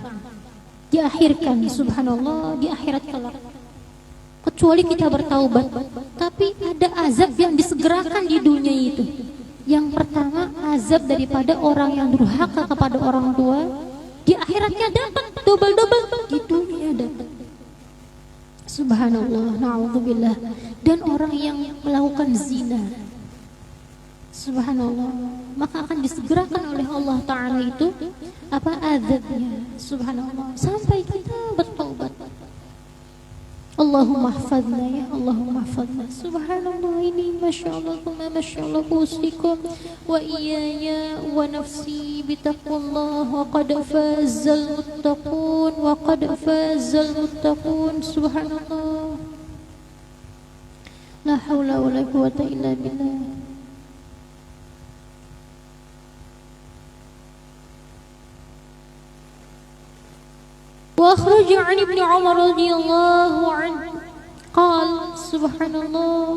diakhirkan, subhanallah, di akhirat kelak, kecuali kita bertaubat. Tapi ada azab yang disegerakan di dunia itu. Yang pertama, azab daripada orang yang durhaka kepada orang tua, di akhiratnya dapat double-double, di dunia dapat. Subhanallah, na'udzubillah. Dan orang yang melakukan zina, subhanallah, maka akan disegerakan oleh Allah Ta'ala itu azabnya, subhanallah, sampai kita bertaubat. Allahumma hafadna, ya Allahumma hafadna. Subhanallah, ini Masya Allah, Masya Allah, usikum wa iyaya wa nafsi bitaqwallah, wa qad fazal muttaqun, wa qad fazal muttaqun. Subhanallah, la hawla wa la quwwata illa billah. وأخرج عن ابن عمر رضي الله عنه قال سبحان الله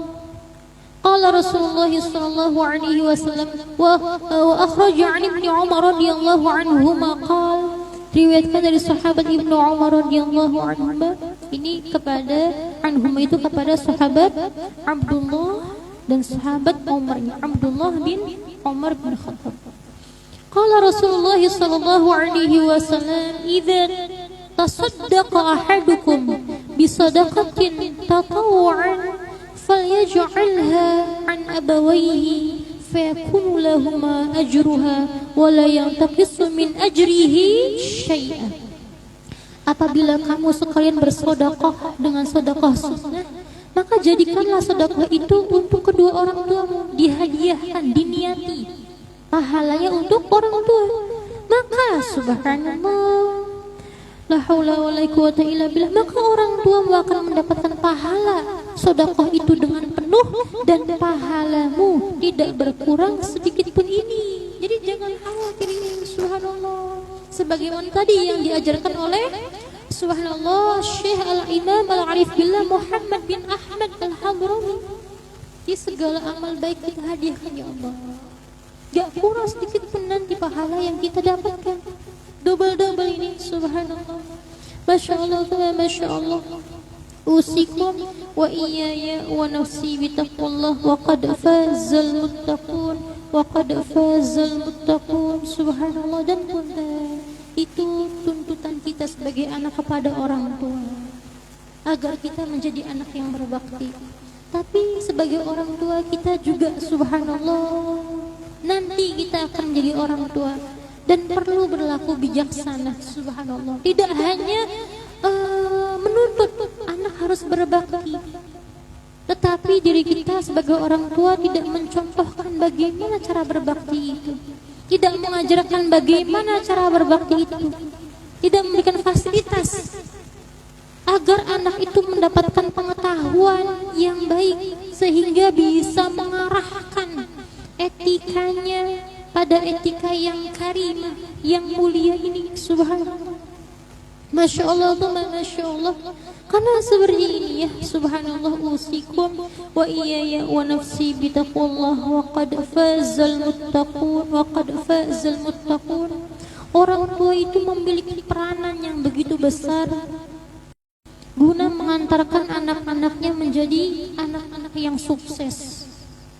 قال رسول الله صلى الله عليه وسلم وأخرج عن ابن عمر رضي الله عنهما قال, riwayatkan dari sahabat Ibnu Umar radhiyallahu anhuma, ini kepada anhuma itu kepada sahabat Abdullah dan sahabat Umarnya, Abdullah bin Umar bin Khattab. Qala Rasulullah sallallahu alaihi wasallam, idza tasaddaqa ahadukum bisadaqatin tatawwu'an falyaj'alha an abawayhi fayakunu lahuma ajruha wa la yantaqisu min ajrihi syai'an. Apabila kamu sekalian bersedekah dengan sedekah sunnah, maka jadikanlah sedekah itu untuk kedua orang tuamu, dihadiahkan, diniati pahalanya untuk orang tua. Maka subhanallah, la haula wa la quwwata illa billah, maka orang tuamu akan mendapatkan pahala sedekah itu dengan penuh dan pahalamu tidak berkurang sedikit pun ini. Jadi jangan khawatir ini, subhanallah. Sebagaimana tadi yang diajarkan oleh subhanallah Syekh Al-Imam Al-Arif Billah Muhammad bin Ahmad Al-Hadrami, di segala amal baik kita hadiahkan ya Allah, gak kurang sedikit pun nanti pahala yang kita dapatkan, double-double ini, subhanallah. Masya Allah, Masya Allah. Usikum wa iyaya wa nafsi bitaqwallah, wa qad fazal muttaqun, wa qad fazal muttaqun. Subhanallah. Dan bunda, itu tuntutan kita sebagai anak kepada orang tua, agar kita menjadi anak yang berbakti. Tapi sebagai orang tua kita juga subhanallah, nanti kita akan menjadi orang tua dan perlu berlaku bijaksana, subhanallah. Tidak hanya menuntut anak harus berbakti, tetapi diri kita sebagai orang tua tidak mencontohkan bagaimana cara berbakti itu, tidak mengajarkan bagaimana cara berbakti itu, tidak memberikan fasilitas agar anak itu mendapatkan pengetahuan yang baik sehingga bisa mengarahkan etikanya pada etika yang karimah, yang mulia ini, subhanallah. Masya Allah, Masya Allah. Karena seperti ini ya, subhanallah. Usikum wa iyaya wa nafsi bitaqwallah, wa qad fazal muttaqun, wa qad fazal muttaqun. Orang tua itu memiliki peranan yang begitu besar guna mengantarkan anak-anaknya menjadi anak-anak yang sukses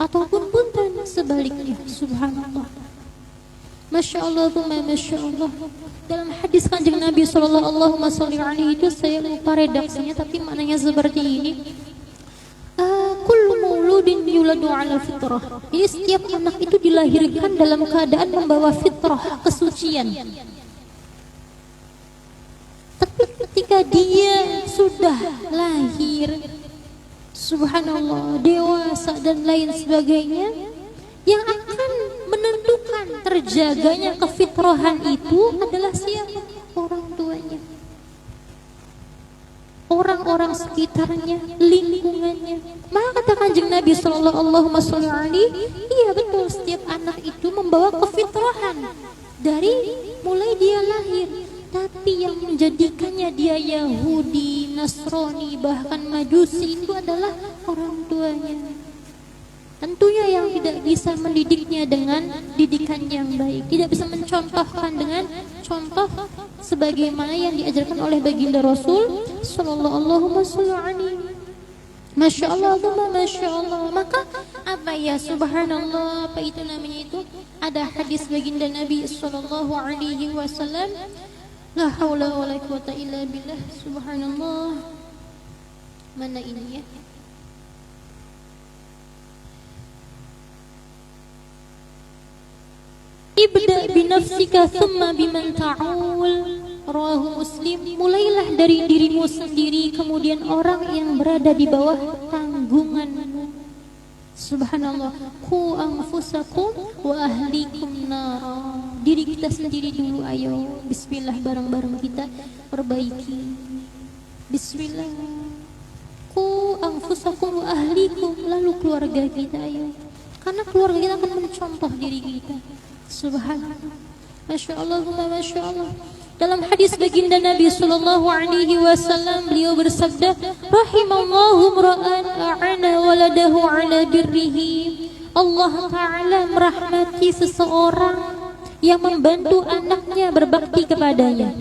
ataupun punten sebaliknya. Subhanallah. Masya Allah, Masya Allah. Dalam hadis Kanjeng Nabi sallallahu alaihi itu, saya lupa redaksinya tapi maknanya seperti ini. Kullu mauludin yuladu ala fitrah. Jadi setiap anak itu dilahirkan dalam keadaan membawa fitrah, kesucian. Tapi ketika dia sudah lahir, subhanallah, dewasa dan lain sebagainya, yang akan menentukan terjaganya kefitrahan itu adalah siapa? Orang tuanya, orang-orang sekitarnya, lingkungannya. Maka kata Kanjeng Nabi sallallahu alaihi, iya betul, setiap anak itu membawa kefitrahan dari mulai dia lahir. Tapi yang menjadikannya dia Yahudi, Nasrani, bahkan Majusi itu adalah orang tuanya. Tentunya yang tidak bisa mendidiknya dengan didikan yang baik, tidak bisa mencontohkan dengan contoh sebagaimana yang diajarkan oleh baginda Rasul sallallahu alaihi. Masya Allah, Masya Allah. Maka apa ya, subhanallah, apa itu namanya itu? Ada hadis baginda Nabi sallallahu alaihi wasallam, la haula wala quwata illa billah. Subhanallah. Mana ini ya? Ibda binafsika thumma biman ta'ul. Rawahu Muslim. Mulailah dari dirimu sendiri, kemudian orang yang berada di bawah tanggunganmu. Subhanallah. Qu anfusakum wa ahlikum nara. Diri kita sendiri dulu, ayo. Bismillah, bareng-bareng kita perbaiki. Bismillah. Qu anfusakum wa ahlikum. Lalu keluarga kita, ayo. Karena keluarga kita akan mencontoh diri kita. Subhanallah. Masya Allah, Masya Allah. Dalam hadis baginda Nabi sallallahu alaihi wasallam, beliau bersabda, rahimallahu ra'an a'ana waladahu ala birrihi. Allah Ta'ala merahmati seseorang yang membantu anaknya berbakti kepadanya.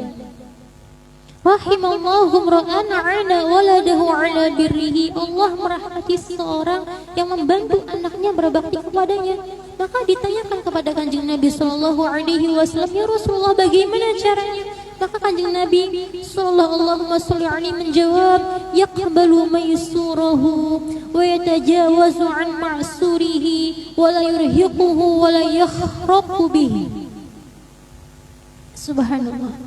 Rahimallahu ra'an a'ana waladahu ala birrihi. Allah merahmati seseorang yang membantu anaknya berbakti kepadanya. Maka ditanyakan kepada Kanjeng Nabi sallallahu alaihi wasallam, ya Rasulullah, bagaimana caranya? Maka Kanjeng Nabi sallallahu alaihi menjawab, yaqbalu maysurahu wa yatajawazu an ma'surihi wa la yurhiquhu wa la yakhraqu bihi. Subhanallah.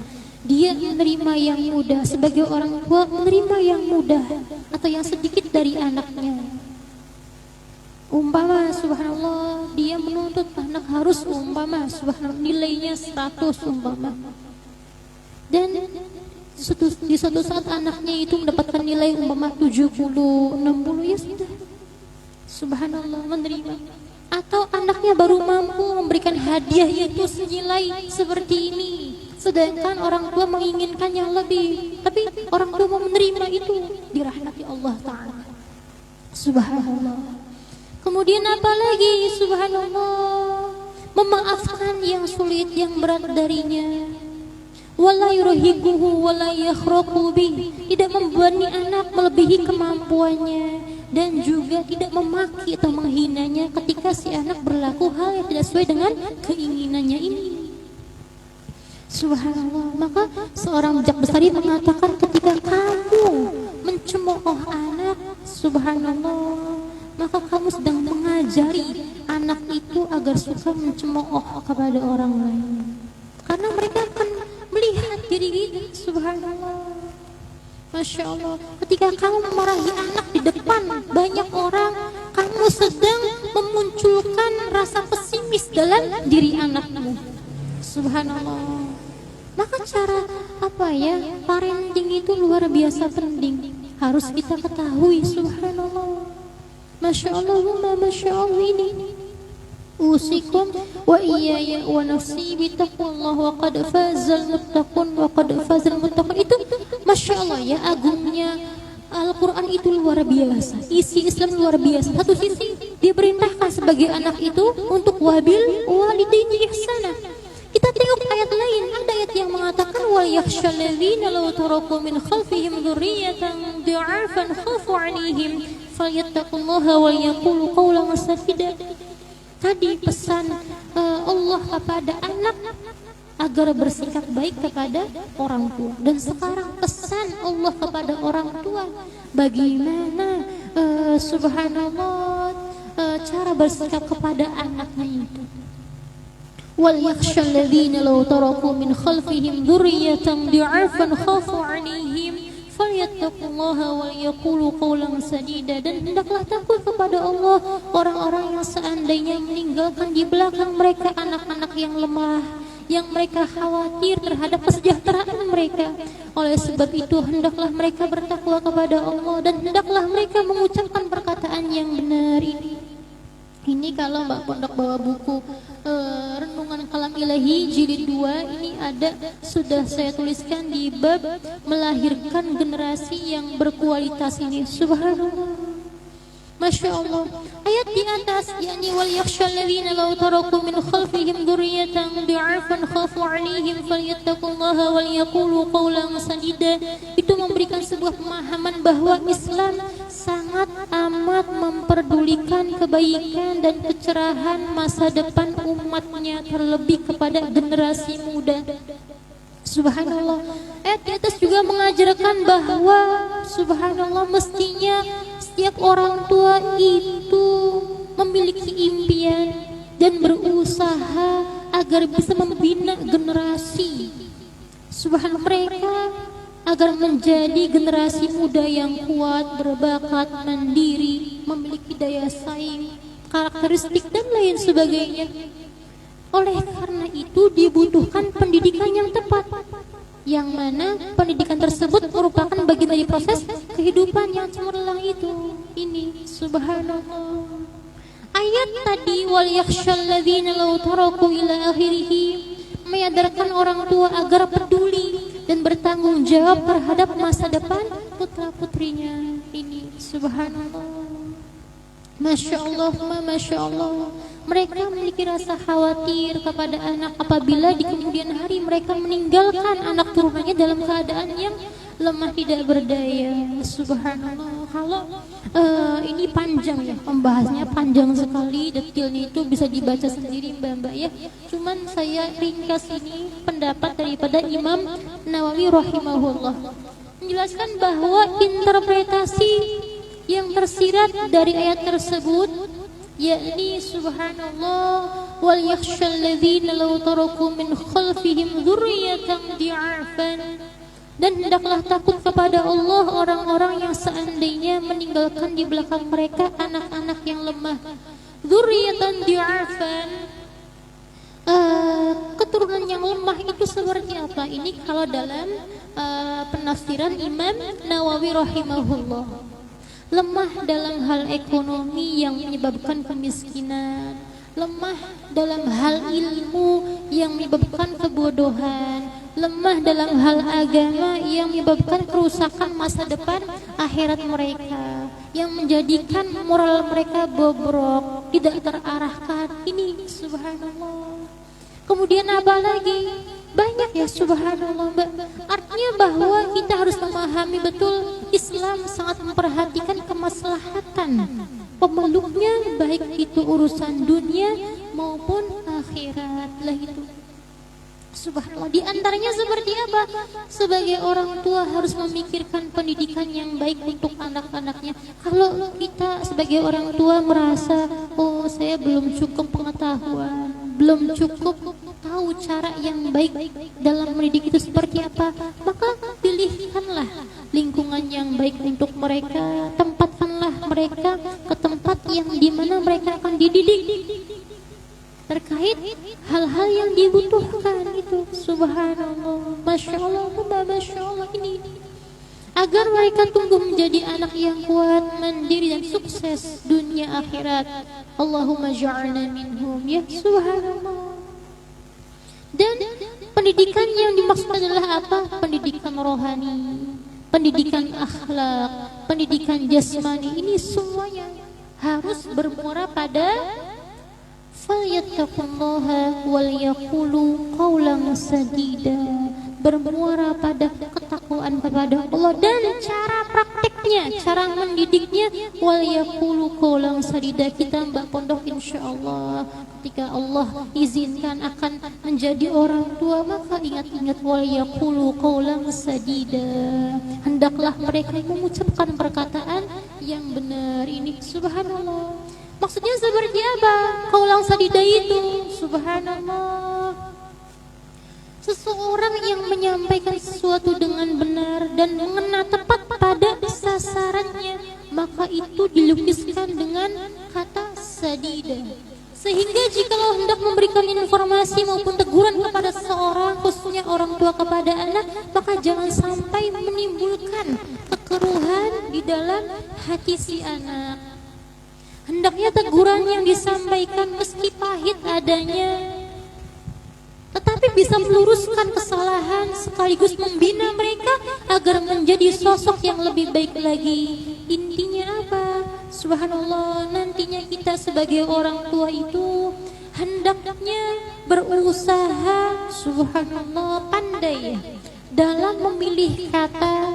Dia menerima yang mudah, sebagai orang tua menerima yang mudah atau yang sedikit dari anaknya. Umpama, subhanallah, dia menuntut anak harus umpama, subhanallah, nilainya 100 umpama. Dan di suatu saat anaknya itu mendapatkan nilai umpama 70, 60, ya sudah. Subhanallah, menerima. Atau anaknya baru mampu memberikan hadiah itu senilai seperti ini, sedangkan orang tua menginginkan yang lebih. Tapi orang tua mau menerima itu, dirahmati Allah Ta'ala. Subhanallah. Kemudian apa lagi? Subhanallah, memaafkan yang sulit, yang berat darinya. Wala yurhiquhu wala yakhraqu bih. Tidak membebani anak melebihi kemampuannya, dan juga tidak memaki atau menghinanya ketika si anak berlaku hal yang tidak sesuai dengan keinginannya ini. Subhanallah. Maka seorang bijak besar mengatakan, ketika kamu mencemooh anak, subhanallah, maka kamu sedang mengajari anak itu agar suka mencemooh kepada orang lain. Karena mereka akan melihat diri kita. Subhanallah. Masya Allah. Ketika kamu memarahi anak di depan banyak orang, kamu sedang memunculkan rasa pesimis dalam diri anakmu. Subhanallah. Maka cara apa ya, parenting itu luar biasa penting, harus kita ketahui. Subhanallah. Masya Allah, Masya Allah. Ini usikum wa iyaya wa nafsi bitaqwallah wa qad fazal muttaqun wa qad fazal muttaqun. Itu Masya Allah ya, agungnya Al-Quran itu luar biasa, isi Islam luar biasa. Satu sisi dia perintahkan sebagai anak itu untuk wabil walidaini ihsana. Kita tengok tengok ayat lain, ada ayat yang mengatakan wal yakhshal ladzina law taraku min khalfihim dzurriyyatan dha'afan khafu 'alaihim falyattaqullaha wal yaqulu qawlan sadida. Tadi pesan Allah kepada anak agar bersikap baik kepada orang tua, dan sekarang pesan Allah kepada orang tua bagaimana subhanallah cara bersikap kepada anaknya itu. Wal yakhshal ladzina law taraku min khalfihim dzurriyyatan dha'afan khafu 'alaihim falyattaqullaha wal yaqulu qawlan sadida. Dan hendaklah takut kepada Allah orang-orang yang seandainya meninggalkan di belakang mereka anak-anak yang lemah, yang mereka khawatir terhadap kesejahteraan mereka. Oleh sebab itu hendaklah mereka bertakwa kepada Allah dan hendaklah mereka mengucapkan perkataan yang benar. Ini kalau Mbak Pondok bawa buku Renungan Kalam Ilahi jilid 2, ini ada, sudah saya tuliskan di bab melahirkan generasi yang berkualitas ini. Subhanallah, Masya Allah. Ayat di atas, yakni wal yakhshal ladzina law taraku min khalfihim dzurriyyatan dha'afan khafu 'alaihim falyattaqullaha wal yaqulu qawlan sadida, itu memberikan sebuah pemahaman bahwa Islam sangat amat memperdulikan kebaikan dan kecerahan masa depan umatnya, terlebih kepada generasi muda. Subhanallah. Ayat di atas juga mengajarkan bahwa subhanallah mestinya setiap orang tua itu memiliki impian dan berusaha agar bisa membina generasi subhanallah mereka agar menjadi generasi muda yang kuat, berbakat, mandiri, memiliki daya saing, karakteristik dan lain sebagainya. Oleh karena itu dibutuhkan pendidikan yang tepat, yang mana pendidikan tersebut merupakan bagian dari proses kehidupan yang cemerlang itu. Ini subhanallah. Ayat tadi wal yakhshal ladzina law taraku ila akhirih menyadarkan orang tua agar peduli dan bertanggung jawab terhadap masa depan putra-putrinya. Ini subhanallah. Masya Allah, Masya Allah. Mereka memiliki rasa khawatir kepada anak apabila di kemudian hari mereka meninggalkan anak turunannya dalam keadaan yang lemah tidak berdaya. Subhanallah. Kalau ini panjang ya, pembahasnya panjang sekali, detailnya itu bisa dibaca sendiri Mbak ya. Cuman saya ringkas ini pendapat daripada Imam Nawawi rahimahullah, menjelaskan bahwa interpretasi yang tersirat dari ayat tersebut, yakni subhanallah wal yakhshal ladzina law taraku min khalfihim dzurriyyatan dhi'afan, dan hendaklah takut kepada Allah orang-orang yang seandainya meninggalkan di belakang mereka anak-anak yang lemah. Dzurriyyatan dhi'afan, keturunan yang lemah itu seperti apa? Ini kalau dalam penafsiran Imam Nawawi rahimahullah, lemah dalam hal ekonomi yang menyebabkan kemiskinan, lemah dalam hal ilmu yang menyebabkan kebodohan, lemah dalam hal agama yang menyebabkan kerusakan masa depan akhirat mereka, yang menjadikan moral mereka bobrok, tidak terarahkan. Ini subhanallah. Kemudian apa lagi? Banyak ya subhanallah Mbak. Artinya bahwa kita harus memahami betul Islam sangat memperhatikan kemaslahatan pemeluknya, baik itu urusan dunia maupun akhirat lah itu. Subhanallah. Di antaranya seperti apa? Sebagai orang tua harus memikirkan pendidikan yang baik untuk anak-anaknya. Kalau kita sebagai orang tua merasa, oh saya belum cukup pengetahuan, belum cukup tahu cara yang baik dalam mendidik itu seperti apa, maka pilihkanlah lingkungan yang baik untuk mereka, tempatkanlah mereka ke tempat yang dimana mereka akan dididik terkait hal-hal yang dibutuhkan itu. Subhanallah, Masya Allah, Masya Allah. Ini agar mereka tumbuh menjadi anak yang kuat, mandiri dan sukses dunia akhirat. Allahumma ja'alna minhum ya subhanallah. Dan pendidikan yang dimaksud adalah apa? Pendidikan rohani, pendidikan akhlak, pendidikan jasmani. Ini semuanya harus bermuara pada falyattaqullaha wal yaqulu qawlan sadida. Bermuara pada ketakwaan kepada Allah, dan cara prakteknya, cara mendidiknya wal yaqulu qawlan sadida. Kita Mbak Pondok insyaallah ketika Allah izinkan akan menjadi orang tua, maka ingat-ingat wal yaqulu qawlan sadida. Hendaklah mereka mengucapkan perkataan yang benar. Ini subhanallah. Maksudnya seperti apa? Qawlan sadida itu subhanallah. Seseorang yang menyampaikan sesuatu dengan benar dan mengena tepat pada sasarannya, maka itu dilukiskan dengan kata sadida. Sehingga jikalau hendak memberikan informasi maupun teguran kepada seseorang, khususnya orang tua kepada anak, maka jangan sampai menimbulkan kekeruhan di dalam hati si anak. Hendaknya teguran yang disampaikan meski pahit adanya, tetapi bisa meluruskan kesalahan sekaligus membina mereka agar menjadi sosok yang lebih baik lagi. Intinya apa? Subhanallah, nantinya kita sebagai orang tua itu hendaknya berusaha, subhanallah, pandai dalam memilih kata,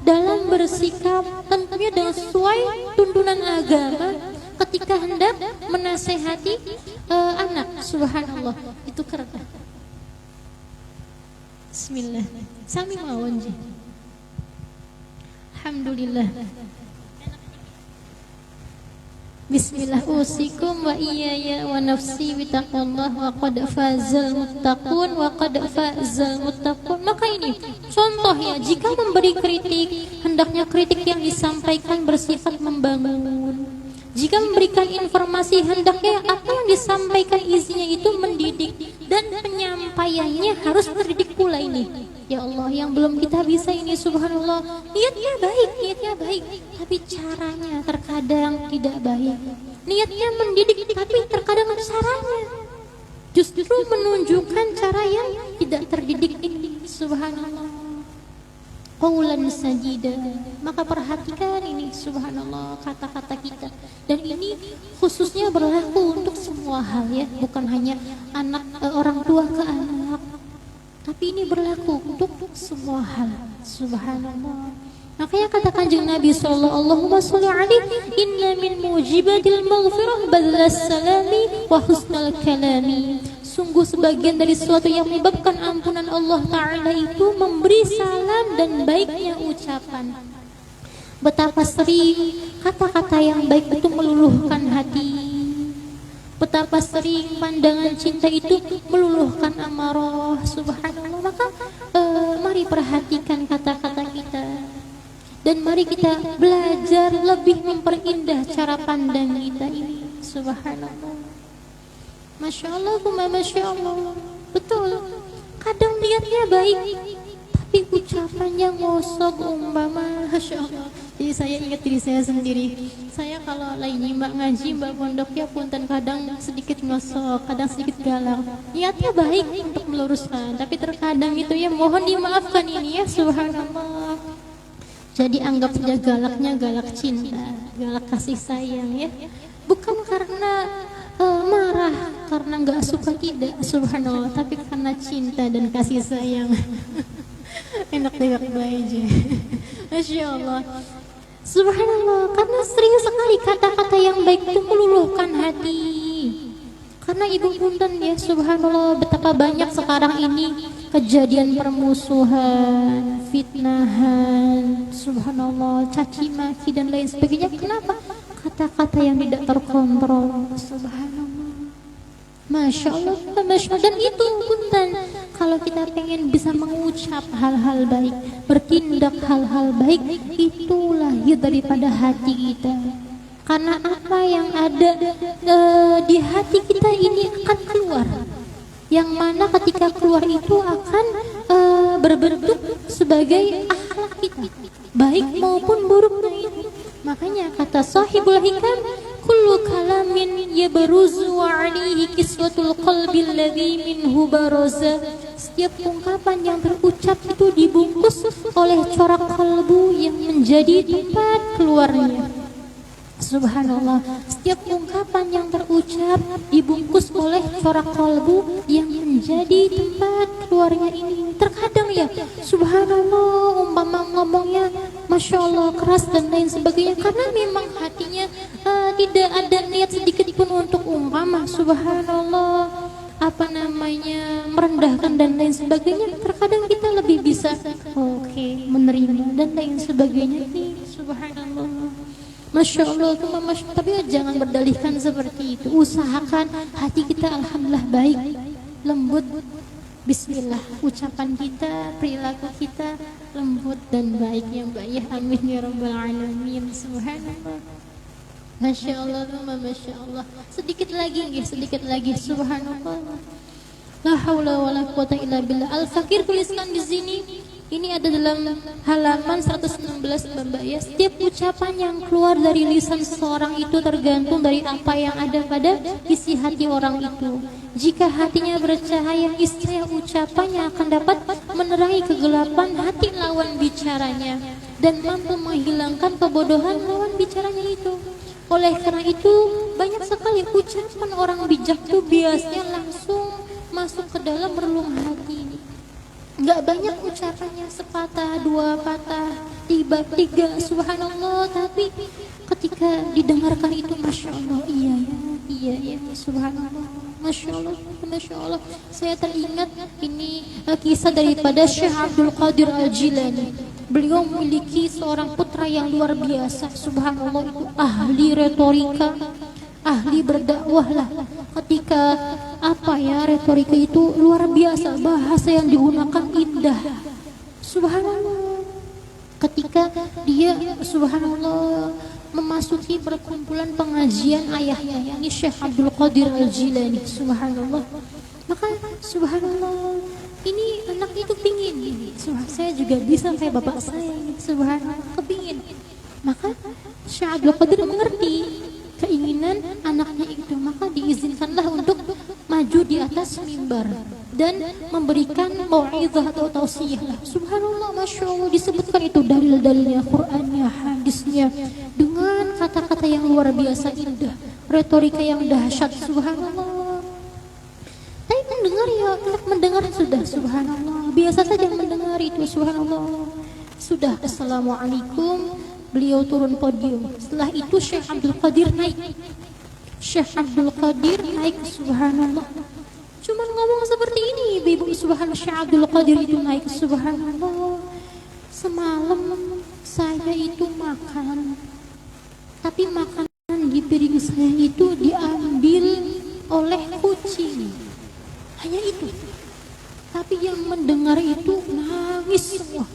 dalam bersikap, tentunya dengan sesuai tuntunan agama ketika hendak menasehati anak. Subhanallah, itu keren. Bismillah. Sami mawon ji. Alhamdulillah. Bismillah, usikum wa iyaya wa nafsi bitaqwallah wa qad fazal muttaqun wa qad fazal muttaqun. Maka ini contoh ya, jika memberi kritik, hendaknya kritik yang disampaikan bersifat membangun. Jika memberikan informasi, hendaknya apa yang disampaikan isinya itu mendidik, dan penyampaiannya harus terdidik pula ini. Ya Allah, yang belum kita bisa ini subhanallah, niatnya baik, tapi caranya terkadang tidak baik. Niatnya mendidik, tapi terkadang caranya justru menunjukkan cara yang tidak terdidik ini. Subhanallah. Qawlan sadida. Maka perhatikan ini subhanallah kata-kata kita, dan ini khususnya berlaku untuk semua hal ya, bukan hanya anak orang tua ke anak, tapi ini berlaku untuk semua hal. Subhanallah. Makanya kata Kanjeng Nabi sallallahu alaihi, inna min mujibatil maghfirah badlas salami wa husnal kalami. Sungguh sebagian dari sesuatu yang menyebabkan ampunan Allah Ta'ala itu memberi salam dan baiknya ucapan. Betapa sering kata-kata yang baik itu meluluhkan hati. Betapa sering pandangan cinta itu meluluhkan amarah. Subhanallah. Maka mari perhatikan kata-kata kita, dan mari kita belajar lebih memperindah cara pandang kita ini. Subhanallah. Masya Allah, Masya Allah. Betul, kadang niatnya baik, tapi ucapannya ngosok umpama. Masya Allah. Jadi saya ingat diri saya sendiri. Saya kalau lagi nyimak ngaji Mbak Pondok ya punten, kadang sedikit ngosok, kadang sedikit galak. Niatnya baik untuk meluruskan, tapi terkadang itu ya mohon dimaafkan ini ya. Subhanallah. Jadi anggap saja galaknya galak cinta, galak kasih sayang ya. Bukan karena marah, karena nggak suka, tidak, subhanallah, tapi karena cinta dan kasih sayang. Enak dengar aja. Masya Allah. Subhanallah, karena sering sekali kata-kata yang baik itu meluluhkan hati. Karena ibu punten ya, subhanallah, betapa banyak sekarang ini kejadian permusuhan, fitnahan, subhanallah, caci maki dan lain sebagainya. Kenapa? Kata-kata yang tidak terkontrol. Subhanallah. Masya Allah, Masya Allah. Dan itu punten, kalau kita pengen bisa mengucap hal-hal baik, bertindak hal-hal baik, itu lahir daripada hati kita. Karena apa yang ada di hati kita ini akan keluar, yang mana ketika keluar itu akan berbentuk sebagai akhlak kita, baik maupun buruk. Makanya kata sahibul hikam, kullu kalamin yabruzu alaihi kiswatul qalbi alladhi minhu baraza. Setiap ungkapan yang terucap itu dibungkus oleh corak kalbu yang menjadi tempat keluarnya. Subhanallah, setiap ungkapan yang terucap dibungkus oleh corak kalbu yang menjadi tempat keluarnya ini. Terkadang ya, subhanallah, umpama ngomongnya Masya Allah keras dan lain sebagainya, karena memang hatinya tidak ada niat sedikit pun untuk umpama subhanallah merendahkan dan lain sebagainya. Terkadang kita lebih bisa menerima dan lain sebagainya nih, subhanallah. Masya Allah, tapi jangan berdalihkan seperti itu. Usahakan hati kita alhamdulillah baik, lembut. Bismillah, ucapan kita, perilaku kita lembut dan baik yang baik. Amin ya rabbal alamin. Subhanallah. Masya Allah, Masya Allah. Sedikit lagi. Subhanallah. La haula wa la quwata illa billah. Al-Fakir tuliskan di sini. Ini ada dalam halaman 116 Mbak ya. Setiap ucapan yang keluar dari lisan seseorang itu tergantung dari apa yang ada pada isi hati orang itu. Jika hatinya bercahaya, niscaya ucapannya akan dapat menerangi kegelapan hati lawan bicaranya dan mampu menghilangkan kebodohan lawan bicaranya itu. Oleh karena itu, banyak sekali ucapan orang bijak itu biasanya langsung masuk ke dalam relung hati. Gak banyak ucapannya, sepatah, dua patah, tiga, subhanallah. Tapi ketika didengarkan itu, Masya Allah, iya, subhanallah, Masya Allah. Saya teringat ini kisah daripada Syekh Abdul Qadir Al-Jilani. Beliau memiliki seorang putra yang luar biasa, subhanallah, itu ahli retorika, ahli berdakwah lah. Ketika retorika itu luar biasa, bahasa yang digunakan indah, subhanallah. Ketika dia subhanallah memasuki perkumpulan pengajian ayahnya, yakni Syekh Abdul Qadir Al-Jilani, subhanallah, maka subhanallah ini anak itu pingin ini, saya juga bisa kayak bapak saya, subhanallah, kepingin. Maka Syekh Abdul Qadir mengerti keinginan anaknya itu, maka diizinkanlah untuk maju di atas mimbar dan memberikan mau'izah atau tausiah. Subhanallah, Masya Allah, disebutkan itu dalil-dalilnya, Qur'annya, hadisnya, dengan kata-kata yang luar biasa indah, retorika yang dahsyat, subhanallah. Tapi mendengar ya, mendengar sudah, subhanallah, biasa saja mendengar itu, subhanallah. Sudah, assalamualaikum, beliau turun podium. Setelah itu Syekh Abdul Qadir naik. Subhanallah. Cuman ngomong seperti ini, ibu subhanallah, Syekh Abdul Qadir itu naik, subhanallah. Semalam saya itu makan, tapi makanan di piring saya itu diambil oleh kucing. Hanya itu. Tapi yang mendengar itu nangis semua.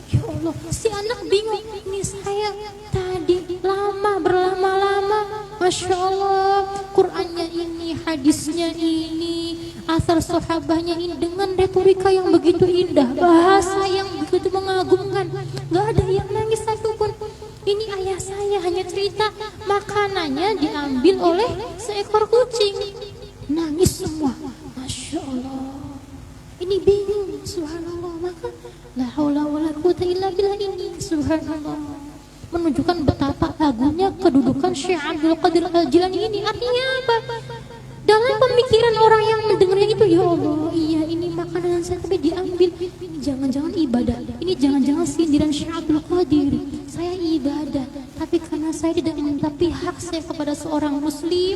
Ya Allah, si anak bingung, ini saya tadi berlama-lama, Masya Allah, Qur'annya ini, hadisnya ini, asar sahabahnya ini, dengan retorika yang begitu indah, bahasa yang begitu mengagumkan, gak ada yang nangis satupun. Ini ayah saya hanya cerita makanannya diambil oleh seekor kucing, nangis semua, Masya Allah. Ini bingung, subhanallah. Maka la haula wala quwata illa billah ini, subhanallah, menunjukkan betapa agungnya kedudukan Syekh Abdul Qadir Al-Jilani ini. Artinya apa? Dalam pemikiran orang yang mendengarnya itu, ya Allah, iya ini makanan saya tapi diambil, ini jangan-jangan ibadah, ini jangan-jangan sindiran Syekh Abdul Qadir. Saya ibadah, tapi karena saya tidak memintapi hak saya kepada seorang muslim,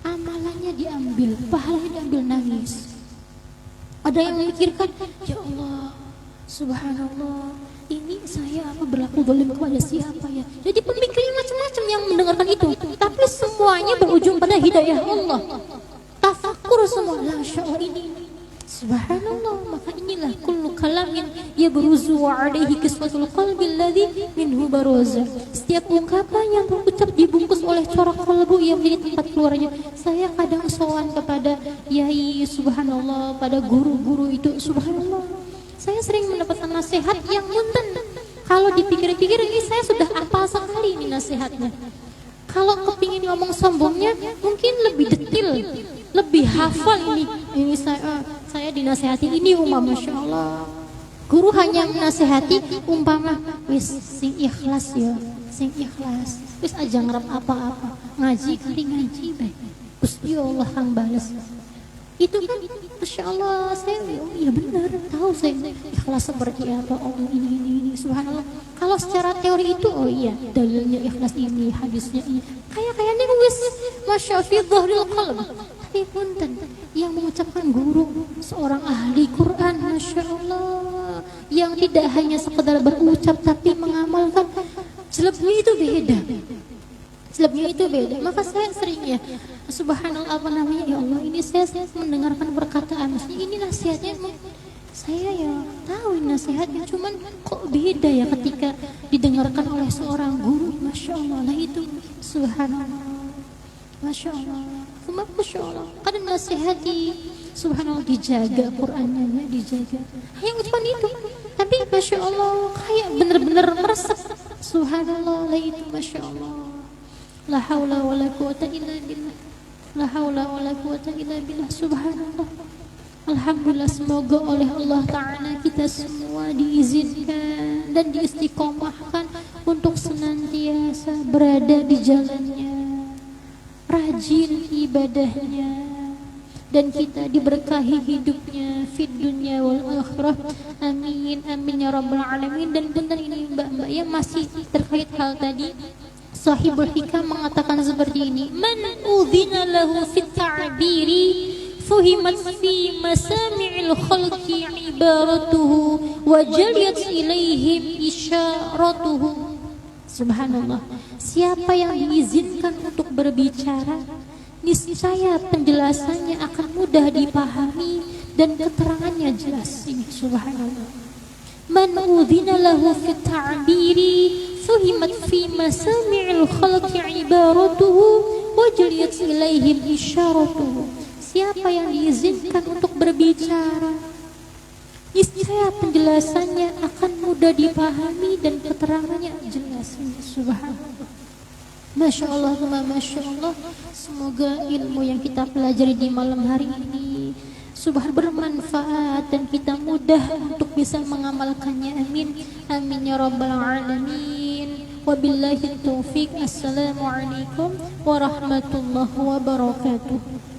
amalannya diambil, pahalanya diambil, nangis. Ada yang memikirkan, ya Allah, subhanallah, ini saya berlaku zalim kepada siapa ya? Jadi pemikirannya macam-macam yang mendengarkan itu, tapi semuanya berujung pada hidayah Allah. Tafakur semua, Masya Allah, ini subhanallah. Maka inilah kullu kalamin yabruzu alaihi kiswatul qalbi alladhi minhu baruza. Setiap ungkapan yang terucap dibungkus oleh corak kalbu yang menjadi tempat keluarnya. Saya kadang sowan kepada yai, subhanallah, pada guru-guru itu, subhanallah. Saya sering mendapatkan nasihat yang munten. Kalau dipikir-pikir ini saya sudah hafal sekali ini nasihatnya. Kalau kepingin ngomong sombongnya mungkin lebih detail, lebih hafal ini. Ini saya dinasihati ini, Masya Allah. Guru hanya menasihati umpama wis sing ikhlas ya, sing ikhlas. Wis aja ngarep apa-apa. Ngaji kali ngaji bae. Gusti Allah kang bales. Itu kan Masya Allah, saya oh iya benar, tahu saya ikhlas seperti apa, oh ini subhanallah. Kalau secara teori itu oh iya, dalilnya ikhlas ini, hadisnya ini, kayaknya wis Masya Allah fi dhahril qalb. Tapi punten yang mengucapkan guru seorang ahli Quran, Masya Allah, yang tidak hanya sekedar berucap tapi mengamalkan, jelebnya itu beda. Selebihnya itu beda. Maka saya seringnya subhanallah apa namanya, ya Allah ini saya mendengarkan perkataan, maksudnya ini nasihatnya, saya ya tahu nasihatnya, cuman kok beda ya ketika didengarkan oleh seorang guru. Masya Allah lah itu subhanallah, Masya Allah, Masya Allah. Kadang nasihati subhanallah dijaga Qurannya ya, dijaga hanya ucapan itu, tapi Masya Allah kayak bener-bener meresap subhanallah lah itu Masya Allah. La haula wala quwata illa billah. La haula wala quwata illa billah. Subhanallah. Alhamdulillah, semoga oleh Allah Ta'ala kita semua diizinkan dan diistiqomahkan untuk senantiasa berada di jalannya, rajin ibadahnya, dan kita diberkahi hidupnya fid dunya wal akhirah. Amin amin ya rabbal alamin. Dan benar ini mbak-mbak yang masih terkait hal tadi, Sahibul Hikam mengatakan seperti ini, man udhina lahu fit ta'biri fuhimat fi masami'il khalqi ibaratuhu wa jaliyat ilaihim isyaratuhu. Subhanallah, siapa yang diizinkan untuk berbicara, niscaya penjelasannya akan mudah dipahami dan keterangannya jelas. Ini subhanallah. Man udhina lahu fit ta'biri fuhimat fi masami'il khalqi ibaratuhu wa jaliyat ilaihim isyaratuhu. Siapa yang diizinkan untuk berbicara, niscaya penjelasannya akan mudah dipahami dan keterangannya jelas. Subhanallah. Masya Allah, Masya Allah. Semoga ilmu yang kita pelajari di malam hari ini bermanfaat dan kita mudah untuk bisa mengamalkannya. Amin amin ya rabbal alamin. Wabillahi taufiq. Assalamualaikum warahmatullahi wabarakatuh.